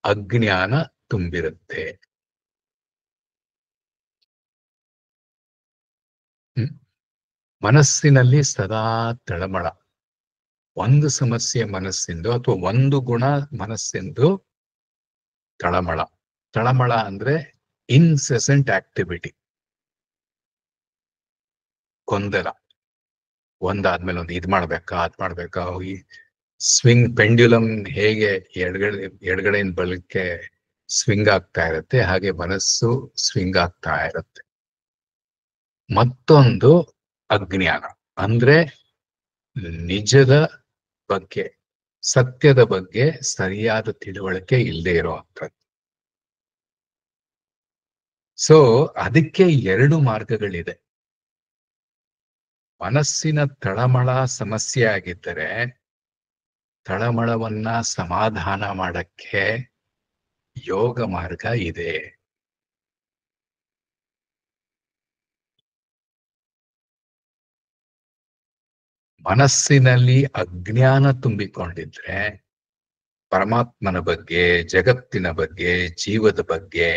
ಅಜ್ಞಾನ ತುಂಬಿರುತ್ತೆ. ಮನಸ್ಸಿನಲ್ಲಿ ಸದಾ ತಳಮಳ. ಒಂದು ಸಮಸ್ಯೆ ಮನಸ್ಸಿಂದು ಅಥವಾ ಒಂದು ಗುಣ ಮನಸ್ಸಿಂದು ತಳಮಳ ಅಂದ್ರೆ ಇನ್ಸೆಸೆಂಟ್ ಆಕ್ಟಿವಿಟಿ, ಗೊಂದಲ. ಒಂದಾದ್ಮೇಲೆ ಒಂದು, ಇದ್ ಮಾಡ್ಬೇಕಾ ಅದ್ ಮಾಡ್ಬೇಕಾ, ಈ ಸ್ವಿಂಗ್ ಪೆಂಡ್ಯುಲಮ್ ಹೇಗೆ ಎಡಗಡೆಯಿಂದ ಬಲಕ್ಕೆ ಸ್ವಿಂಗ್ ಆಗ್ತಾ ಇರುತ್ತೆ, ಹಾಗೆ ಮನಸ್ಸು ಸ್ವಿಂಗ್ ಆಗ್ತಾ ಇರುತ್ತೆ. ಮತ್ತೊಂದು ಅಜ್ಞಾನ, ಅಂದ್ರೆ ನಿಜದ ಬಗ್ಗೆ, ಸತ್ಯದ ಬಗ್ಗೆ ಸರಿಯಾದ ತಿಳುವಳಿಕೆ ಇಲ್ಲದೆ ಇರುವಂಥದ್ದು. ಸೊ ಅದಕ್ಕೆ ಎರಡು ಮಾರ್ಗಗಳಿದೆ. ಮನಸ್ಸಿನ ತಳಮಳ ಸಮಸ್ಯೆ ಆಗಿದ್ದರೆ ತಳಮಳವನ್ನ ಸಮಾಧಾನ ಮಾಡಕ್ಕೆ ಯೋಗ ಮಾರ್ಗ ಇದೆ. ಮನಸ್ಸಿನಲ್ಲಿ ಅಜ್ಞಾನ ತುಂಬಿಕೊಂಡಿದ್ರೆ ಪರಮಾತ್ಮನ ಬಗ್ಗೆ, ಜಗತ್ತಿನ ಬಗ್ಗೆ, ಜೀವದ ಬಗ್ಗೆ,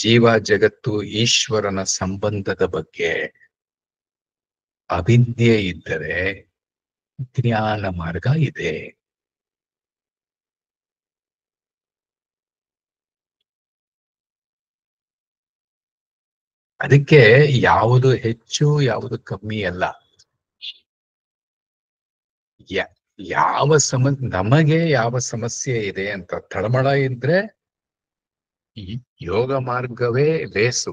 ಜೀವ ಜಗತ್ತು ಈಶ್ವರನ ಸಂಬಂಧದ ಬಗ್ಗೆ ಅವಿದ್ಯೆ ಇದ್ದರೆ ಜ್ಞಾನ ಮಾರ್ಗ ಇದೆ. ಅದಕ್ಕೆ ಯಾವುದು ಹೆಚ್ಚು ಯಾವುದು ಕಮ್ಮಿ ಅಲ್ಲ. ನಮಗೆ ಯಾವ ಸಮಸ್ಯೆ ಇದೆ ಅಂತ ತಳಮಳ ಇದ್ರೆ ಯೋಗ ಮಾರ್ಗವೇ ಲೇಸು.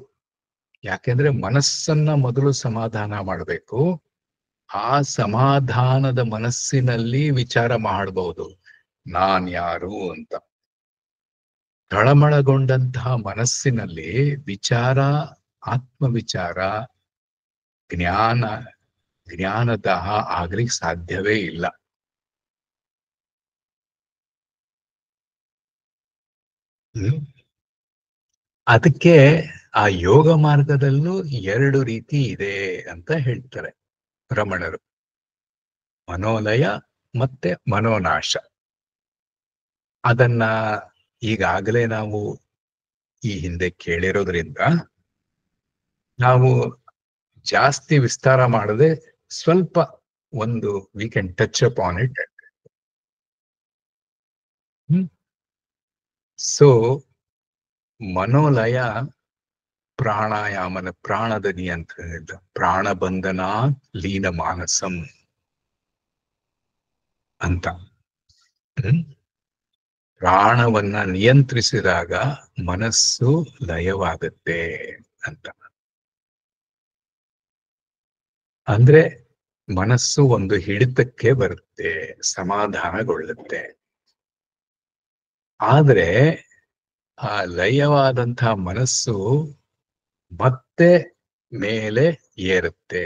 ಯಾಕೆಂದ್ರೆ ಮನಸ್ಸನ್ನ ಮೊದಲು ಸಮಾಧಾನ ಮಾಡಬೇಕು. ಆ ಸಮಾಧಾನದ ಮನಸ್ಸಿನಲ್ಲಿ ವಿಚಾರ ಮಾಡಬಹುದು, ನಾನ್ ಯಾರು ಅಂತ. ತಳಮಳಗೊಂಡಂತಹ ಮನಸ್ಸಿನಲ್ಲಿ ವಿಚಾರ, ಆತ್ಮವಿಚಾರ, ಜ್ಞಾನ, ಜ್ಞಾನದಾಹ ಆಗ್ಲಿಕ್ಕೆ ಸಾಧ್ಯವೇ ಇಲ್ಲ. ಹ್ಮ್. ಅದಕ್ಕೆ ಆ ಯೋಗ ಮಾರ್ಗದಲ್ಲೂ ಎರಡು ರೀತಿ ಇದೆ ಅಂತ ಹೇಳ್ತಾರೆ ರಮಣರು. ಮನೋಲಯ ಮತ್ತೆ ಮನೋನಾಶ. ಅದನ್ನ ಈಗಾಗಲೇ ನಾವು ಈ ಹಿಂದೆ ಕೇಳಿರೋದ್ರಿಂದ ನಾವು ಜಾಸ್ತಿ ವಿಸ್ತಾರ ಮಾಡದೆ ಸ್ವಲ್ಪ ಒಂದು we can touch upon it. So ಮನೋಲಯ ಪ್ರಾಣಾಯಾಮನ ಪ್ರಾಣದ ನಿಯಂತ್ರಣ, ಪ್ರಾಣಬಂಧನ ಲೀನ ಮಾನಸಂ ಅಂತ. ಪ್ರಾಣವನ್ನ ನಿಯಂತ್ರಿಸಿದಾಗ ಮನಸ್ಸು ಲಯವಾಗುತ್ತೆ ಅಂತ. ಅಂದ್ರೆ ಮನಸ್ಸು ಒಂದು ಹಿಡಿತಕ್ಕೆ ಬರುತ್ತೆ, ಸಮಾಧಾನಗೊಳ್ಳುತ್ತೆ. ಆದ್ರೆ ಆ ಲಯವಾದಂತಹ ಮನಸ್ಸು ಮತ್ತೆ ಮೇಲೆ ಏರುತ್ತೆ,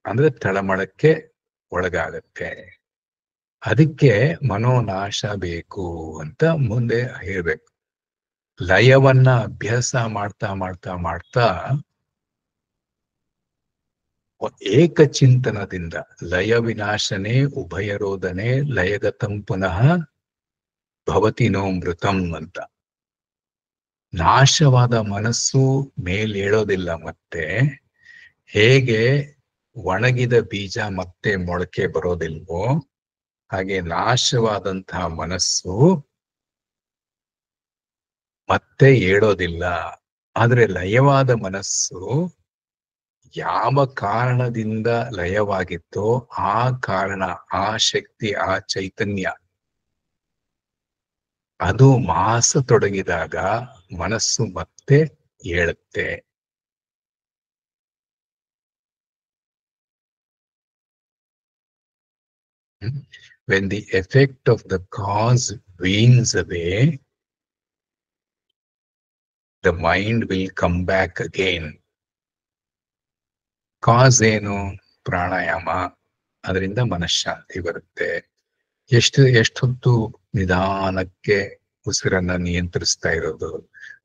ಅಂದ್ರೆ ತಳಮಳಕ್ಕೆ ಒಳಗಾಗತ್ತೆ. ಅದಕ್ಕೆ ಮನೋನಾಶ ಬೇಕು ಅಂತ ಮುಂದೆ ಹೇಳ್ಬೇಕು. ಲಯವನ್ನ ಅಭ್ಯಾಸ ಮಾಡ್ತಾ ಮಾಡ್ತಾ ಮಾಡ್ತಾ ಏಕಚಿಂತನದಿಂದ ಲಯ ವಿನಾಶನೇ ಉಭಯರೋಧನೆ ಲಯಗತಂ ಪುನಃ ಭವತಿ ನೋಮೃತಂ ಅಂತ. ನಾಶವಾದ ಮನಸ್ಸು ಮೇಲೇಳೋದಿಲ್ಲ. ಮತ್ತೆ ಹೇಗೆ ಒಣಗಿದ ಬೀಜ ಮತ್ತೆ ಮೊಳಕೆ ಬರೋದಿಲ್ವೋ ಹಾಗೆ ನಾಶವಾದಂತಹ ಮನಸ್ಸು ಮತ್ತೆ ಏಳೋದಿಲ್ಲ. ಆದ್ರೆ ಲಯವಾದ ಮನಸ್ಸು ಯಾವ ಕಾರಣದಿಂದ ಲಯವಾಗಿತ್ತೋ ಆ ಕಾರಣ, ಆ ಶಕ್ತಿ, ಆ ಚೈತನ್ಯ ಅದು ಮಾಸತೊಡಗಿದಾಗ ಮನಸ್ಸು ಮತ್ತೆ ಏಳುತ್ತೆ. When the effect of the cause wanes away, the mind will come back again. ಕಾಸ್ ಏನು? ಪ್ರಾಣಾಯಾಮ. ಅದರಿಂದ ಮನಃಶಾಂತಿ ಬರುತ್ತೆ. ಎಷ್ಟೊತ್ತು ನಿಧಾನಕ್ಕೆ ಉಸಿರನ್ನ ನಿಯಂತ್ರಿಸ್ತಾ ಇರೋದು,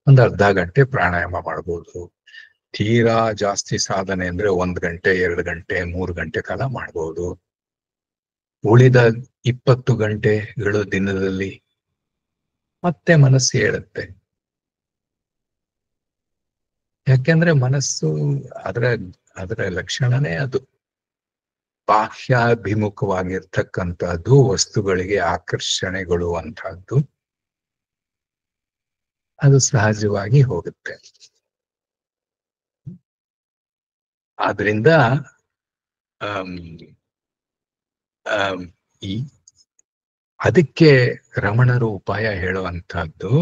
ಒಂದು ಅರ್ಧ ಗಂಟೆ ಪ್ರಾಣಾಯಾಮ ಮಾಡ್ಬೋದು. ತೀರಾ ಜಾಸ್ತಿ ಸಾಧನೆ ಅಂದ್ರೆ 1 ಗಂಟೆ, 2 ಗಂಟೆ, 3 ಗಂಟೆ ಕಾಲ ಮಾಡ್ಬೋದು. ಉಳಿದ 20 ಗಂಟೆಗಳು ದಿನದಲ್ಲಿ ಮತ್ತೆ ಮನಸ್ಸು ಹೇಳುತ್ತೆ. ಯಾಕೆಂದ್ರೆ ಮನಸ್ಸು ಅದರ ಲಕ್ಷಣನೇ ಅದು. ಬಾಹ್ಯಾಭಿಮುಖವಾಗಿರ್ತಕ್ಕಂಥದ್ದು, ವಸ್ತುಗಳಿಗೆ ಆಕರ್ಷಣೆಗೊಳ್ಳುವಂತಹದ್ದು, ಅದು ಸಹಜವಾಗಿ ಹೋಗುತ್ತೆ. ಆದ್ರಿಂದ ಈ ಅದಕ್ಕೆ ರಮಣರು ಉಪಾಯ ಹೇಳುವಂತಹದ್ದು,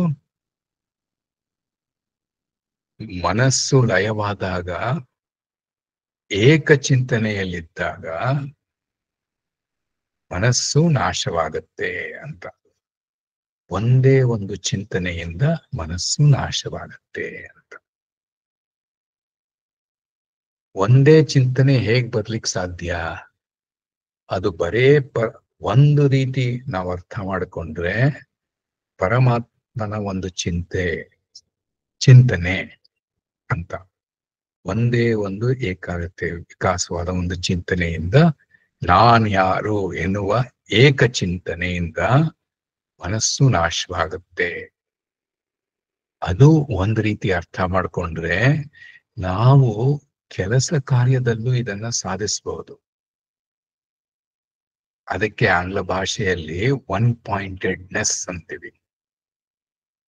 ಮನಸ್ಸು ಲಯವಾದಾಗ, ಏಕಚಿಂತನೆಯಲ್ಲಿದ್ದಾಗ ಮನಸ್ಸು ನಾಶವಾಗುತ್ತೆ ಅಂತ. ಒಂದೇ ಒಂದು ಚಿಂತನೆಯಿಂದ ಮನಸ್ಸು ನಾಶವಾಗುತ್ತೆ ಅಂತ. ಒಂದೇ ಚಿಂತನೆ ಹೇಗ್ ಬರ್ಲಿಕ್ಕೆ ಸಾಧ್ಯ? ಅದು ಬರೇ ಒಂದು ರೀತಿ ನಾವು ಅರ್ಥ ಮಾಡಿಕೊಂಡ್ರೆ ಪರಮಾತ್ಮನ ಒಂದು ಚಿಂತನೆ ಅಂತ. ಒಂದೇ ಒಂದು ಏಕಾಗ್ರತೆ, ವಿಕಾಸವಾದ ಒಂದು ಚಿಂತನೆಯಿಂದ, ನಾನ್ ಯಾರು ಎನ್ನುವ ಏಕಚಿಂತನೆಯಿಂದ ಮನಸ್ಸು ನಾಶವಾಗುತ್ತೆ. ಅದು ಒಂದು ರೀತಿ ಅರ್ಥ ಮಾಡಿಕೊಂಡ್ರೆ ನಾವು ಕೆಲಸ ಕಾರ್ಯದಲ್ಲೂ ಇದನ್ನ ಸಾಧಿಸಬಹುದು. ಅದಕ್ಕೆ ಆಂಗ್ಲ ಭಾಷೆಯಲ್ಲಿ ಒನ್ ಪಾಯಿಂಟೆಡ್ನೆಸ್ ಅಂತೀವಿ.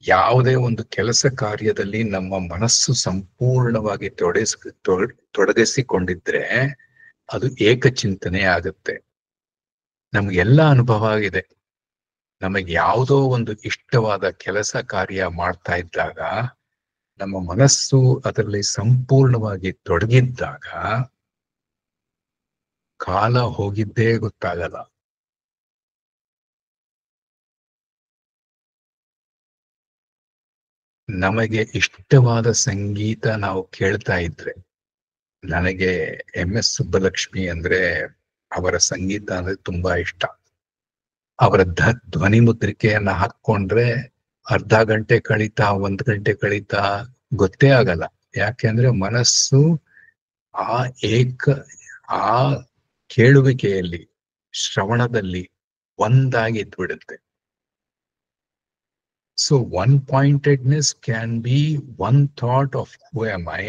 ಯಾವುದೇ ಒಂದು ಕೆಲಸ ಕಾರ್ಯದಲ್ಲಿ ನಮ್ಮ ಮನಸ್ಸು ಸಂಪೂರ್ಣವಾಗಿ ತೊಡಗಿಸಿಕೊಂಡಿದ್ರೆ ಅದು ಏಕಚಿಂತನೆ ಆಗುತ್ತೆ. ನಮ್ಗೆಲ್ಲ ಅನುಭವ ಆಗಿದೆ. ನಮಗೆ ಯಾವುದೋ ಒಂದು ಇಷ್ಟವಾದ ಕೆಲಸ ಕಾರ್ಯ ಮಾಡ್ತಾ ಇದ್ದಾಗ ನಮ್ಮ ಮನಸ್ಸು ಅದರಲ್ಲಿ ಸಂಪೂರ್ಣವಾಗಿ ತೊಡಗಿದ್ದಾಗ ಕಾಲ ಹೋಗಿದ್ದೇ ಗೊತ್ತಾಗಲ್ಲ. ನಮಗೆ ಇಷ್ಟವಾದ ಸಂಗೀತ ನಾವು ಕೇಳ್ತಾ ಇದ್ರೆ, ನನಗೆ MS ಸುಬ್ಬಲಕ್ಷ್ಮಿ ಅಂದ್ರೆ ಅವರ ಸಂಗೀತ ಅಂದ್ರೆ ತುಂಬಾ ಇಷ್ಟ. ಅವರ ಧ್ವನಿ ಮುದ್ರಿಕೆಯನ್ನ ಹಾಕೊಂಡ್ರೆ ಅರ್ಧ ಗಂಟೆ ಕಳೀತಾ 1 ಗಂಟೆ ಕಳೀತಾ ಗೊತ್ತೇ ಆಗಲ್ಲ. ಯಾಕೆಂದ್ರೆ ಮನಸ್ಸು ಆ ಏಕ ಆ ಕೇಳುವಿಕೆಯಲ್ಲಿ, ಶ್ರವಣದಲ್ಲಿ ಒಂದಾಗಿ ಇದ್ಬಿಡುತ್ತೆ. So one pointedness can be one thought of who am I.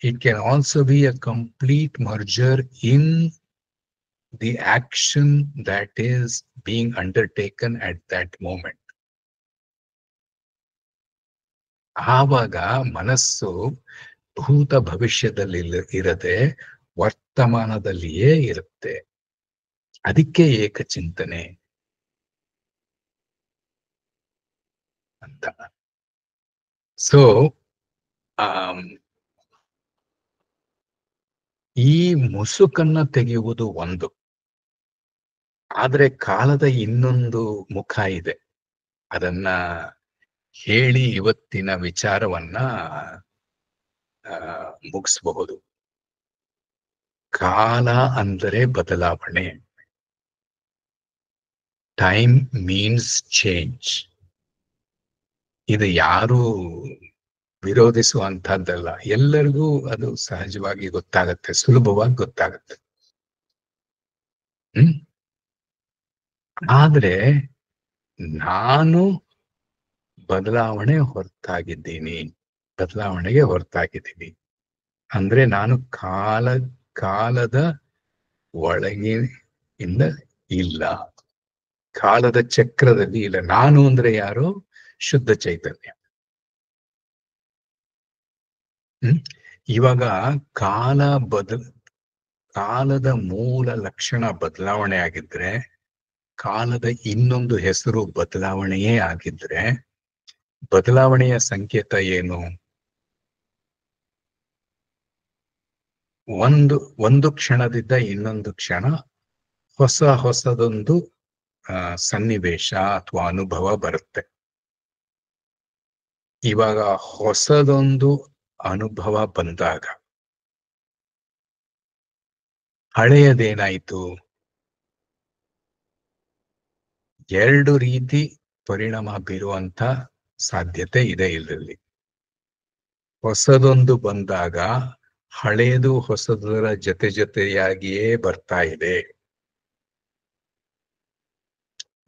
It can also be a complete merger in the action that is being undertaken at that moment. ಆವಾಗ ಮನಸ್ಸು ಭೂತ ಭವಿಷ್ಯದಲ್ಲಿ ಇರದೆ ವರ್ತಮಾನದಲ್ಲಿಯೇ ಇರುತ್ತೆ. ಅದಕ್ಕೆ ಏಕಚಿಂತನೆ ಅಂತ. ಸೊ ಈ ಮುಸುಕನ್ನ ತೆಗೆಯುವುದು ಒಂದು, ಆದ್ರೆ ಕಾಲದ ಇನ್ನೊಂದು ಮುಖ ಇದೆ. ಅದನ್ನ ಹೇಳಿ ಇವತ್ತಿನ ವಿಚಾರವನ್ನ ಮುಗಿಸಬಹುದು. ಕಾಲ ಅಂದರೆ ಬದಲಾವಣೆ. Time means change. ಇದು ಯಾರು ವಿರೋಧಿಸುವಂತಹದ್ದಲ್ಲ, ಎಲ್ಲರಿಗೂ ಅದು ಸಹಜವಾಗಿ ಗೊತ್ತಾಗತ್ತೆ, ಸುಲಭವಾಗಿ ಗೊತ್ತಾಗತ್ತೆ. ಆದ್ರೆ ನಾನು ಬದಲಾವಣೆಗೆ ಹೊರತಾಗಿದ್ದೀನಿ. ಅಂದ್ರೆ ನಾನು ಕಾಲದ ಒಳಗಿನಿಂದ ಇಲ್ಲ, ಕಾಲದ ಚಕ್ರದಲ್ಲಿ ಇಲ್ಲ. ನಾನು ಅಂದ್ರೆ ಯಾರು? ಶುದ್ಧ ಚೈತನ್ಯ. ಇವಾಗ ಕಾಲದ ಮೂಲ ಲಕ್ಷಣ ಬದಲಾವಣೆ ಆಗಿದ್ರೆ, ಕಾಲದ ಇನ್ನೊಂದು ಹೆಸರು ಬದಲಾವಣೆಯೇ ಆಗಿದ್ರೆ, ಬದಲಾವಣೆಯ ಸಂಕೇತ ಏನು? ಒಂದು ಕ್ಷಣದಿಂದ ಇನ್ನೊಂದು ಕ್ಷಣ ಹೊಸದೊಂದು ಸನ್ನಿವೇಶ ಅಥವಾ ಅನುಭವ ಬರುತ್ತೆ. ಇವಾಗ ಹೊಸದೊಂದು ಅನುಭವ ಬಂದಾಗ ಹಳೆಯದೇನಾಯ್ತು? ಎರಡು ರೀತಿ ಪರಿಣಾಮ ಬೀರುವಂತ ಸಾಧ್ಯತೆ ಇದೆ ಇದರಲ್ಲಿ. ಹೊಸದೊಂದು ಬಂದಾಗ ಹಳೆಯದು ಹೊಸದರ ಜೊತೆಯಾಗಿಯೇ ಬರ್ತಾ ಇದೆ.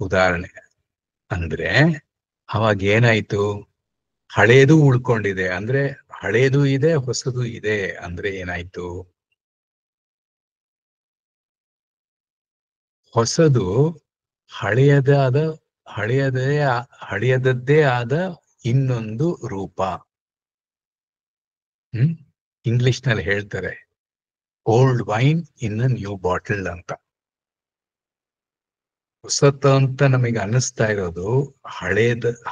ಉದಾಹರಣೆ ಅಂದ್ರೆ ಅವಾಗ ಏನಾಯ್ತು? ಹಳೇದು ಉಳ್ಕೊಂಡಿದೆ. ಅಂದ್ರೆ ಹಳೇದು ಇದೆ, ಹೊಸದು ಇದೆ. ಅಂದ್ರೆ ಏನಾಯ್ತು? ಹೊಸದು ಹಳೆಯದದ್ದೇ ಆದ ಇನ್ನೊಂದು ರೂಪ. ಇಂಗ್ಲಿಷ್ ನಲ್ಲಿ ಹೇಳ್ತಾರೆ old wine in a new bottle ಅಂತ. ಹೊಸತು ಅಂತ ನಮಗೆ ಅನ್ನಿಸ್ತಾ ಇರೋದು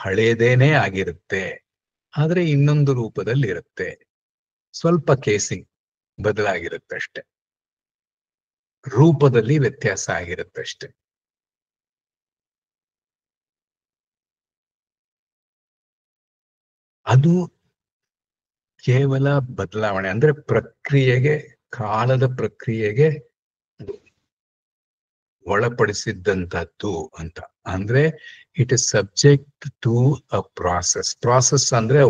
ಹಳೇದೇನೇ ಆಗಿರುತ್ತೆ, ಆದ್ರೆ ಇನ್ನೊಂದು ರೂಪದಲ್ಲಿ ಇರುತ್ತೆ. ಸ್ವಲ್ಪ ಕೇಸಿಂಗ್ ಬದಲಾಗಿರುತ್ತೆ ಅಷ್ಟೆ, ರೂಪದಲ್ಲಿ ವ್ಯತ್ಯಾಸ ಆಗಿರುತ್ತೆ ಅಷ್ಟೆ. ಅದು ಕೇವಲ ಬದಲಾವಣೆ. ಅಂದ್ರೆ ಕಾಲದ ಪ್ರಕ್ರಿಯೆಗೆ ಒಳಪಡಿಸಿದ್ದಂಥದ್ದು ಅಂತ. ಅಂದ್ರೆ it is subject to a process ಅಂದ್ರೆ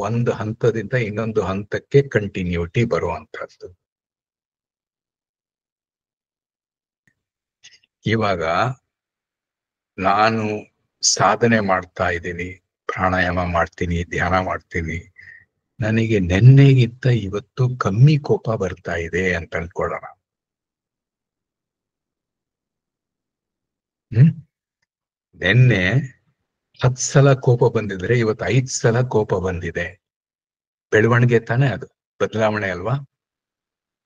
ಒಂದು ಹಂತದಿಂದ ಇನ್ನೊಂದು ಹಂತಕ್ಕೆ ಕಂಟಿನ್ಯೂಟಿ ಬರುವಂತಹದ್ದು. ಇವಾಗ ನಾನು ಸಾಧನೆ ಮಾಡ್ತಾ ಇದ್ದೀನಿ, ಪ್ರಾಣಾಯಾಮ ಮಾಡ್ತೀನಿ, ಧ್ಯಾನ ಮಾಡ್ತೀನಿ, ನನಗೆ ನೆನ್ನೆಗಿಂತ ಇವತ್ತು ಕಮ್ಮಿ ಕೋಪ ಬರ್ತಾ ಇದೆ ಅಂತ ಅನ್ಕೊಳ್ಳೋಣ. ನೆನ್ನೆ 10 ಸಲ ಕೋಪ ಬಂದಿದ್ರೆ ಇವತ್ತು 5 ಸಲ ಕೋಪ ಬಂದಿದೆ. ಬೆಳವಣಿಗೆ ತಾನೇ ಅದು, ಬದಲಾವಣೆ ಅಲ್ವಾ?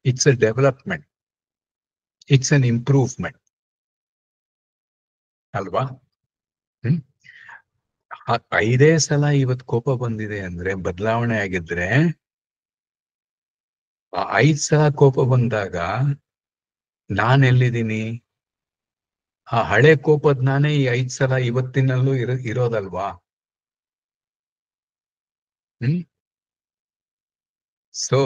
It's a development, it's an improvement ಅಲ್ವಾ? 5 ಸಲ ಇವತ್ತು ಕೋಪ ಬಂದಿದೆ ಅಂದ್ರೆ ಬದಲಾವಣೆ ಆಗಿದ್ರೆ, 5 ಸಲ ಕೋಪ ಬಂದಾಗ ನಾನು ಎಲ್ಲಿದ್ದೀನಿ? ಆ ಹಳೆ ಕೋಪದ ನಾನೇ ಈ 5 ಸಲ ಇವತ್ತಿನಲ್ಲೂ ಇರೋದಲ್ವಾ? ಸೊ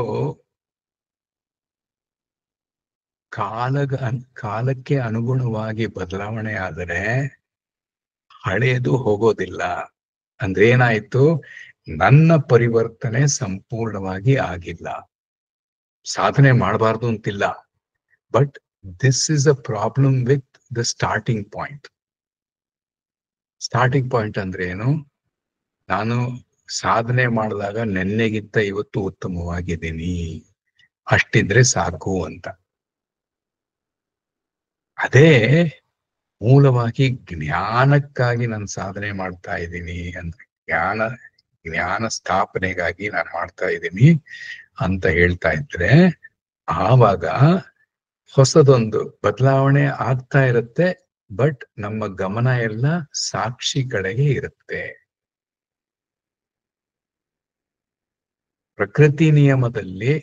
ಕಾಲಕ್ಕೆ ಅನುಗುಣವಾಗಿ ಬದಲಾವಣೆ ಆದರೆ ಹಳೆಯದು ಹೋಗೋದಿಲ್ಲ. ಅಂದ್ರೆ ಏನಾಯ್ತು, ನನ್ನ ಪರಿವರ್ತನೆ ಸಂಪೂರ್ಣವಾಗಿ ಆಗಿಲ್ಲ. ಸಾಧನೆ ಮಾಡಬಾರ್ದು ಅಂತಿಲ್ಲ, but this is a problem with the starting point. Starting point ಅಂದ್ರೆ ಏನು? ನಾನು ಸಾಧನೆ ಮಾಡಿದಾಗ ನೆನ್ನೆಗಿಂತ ಇವತ್ತು ಉತ್ತಮವಾಗಿದ್ದೀನಿ, ಅಷ್ಟಿದ್ರೆ ಸಾಕು ಅಂತ. ಅದೇ ಮೂಲವಾಗಿ ಜ್ಞಾನಕ್ಕಾಗಿ ನಾನು ಸಾಧನೆ ಮಾಡ್ತಾ ಇದ್ದೀನಿ ಅಂದ್ರೆ, ಜ್ಞಾನ ಸ್ಥಾಪನೆಗಾಗಿ ನಾನು ಮಾಡ್ತಾ ಇದ್ದೀನಿ ಅಂತ ಹೇಳ್ತಾ ಇದ್ರೆ, ಆವಾಗ ಹೊಸದೊಂದು ಬದಲಾವಣೆ ಆಗ್ತಾ ಇರುತ್ತೆ. ಬಟ್ ನಮ್ಮ ಗಮನ ಎಲ್ಲ ಸಾಕ್ಷಿ ಕಡೆಗೆ ಇರುತ್ತೆ. ಪ್ರಕೃತಿ ನಿಯಮದಲ್ಲಿ,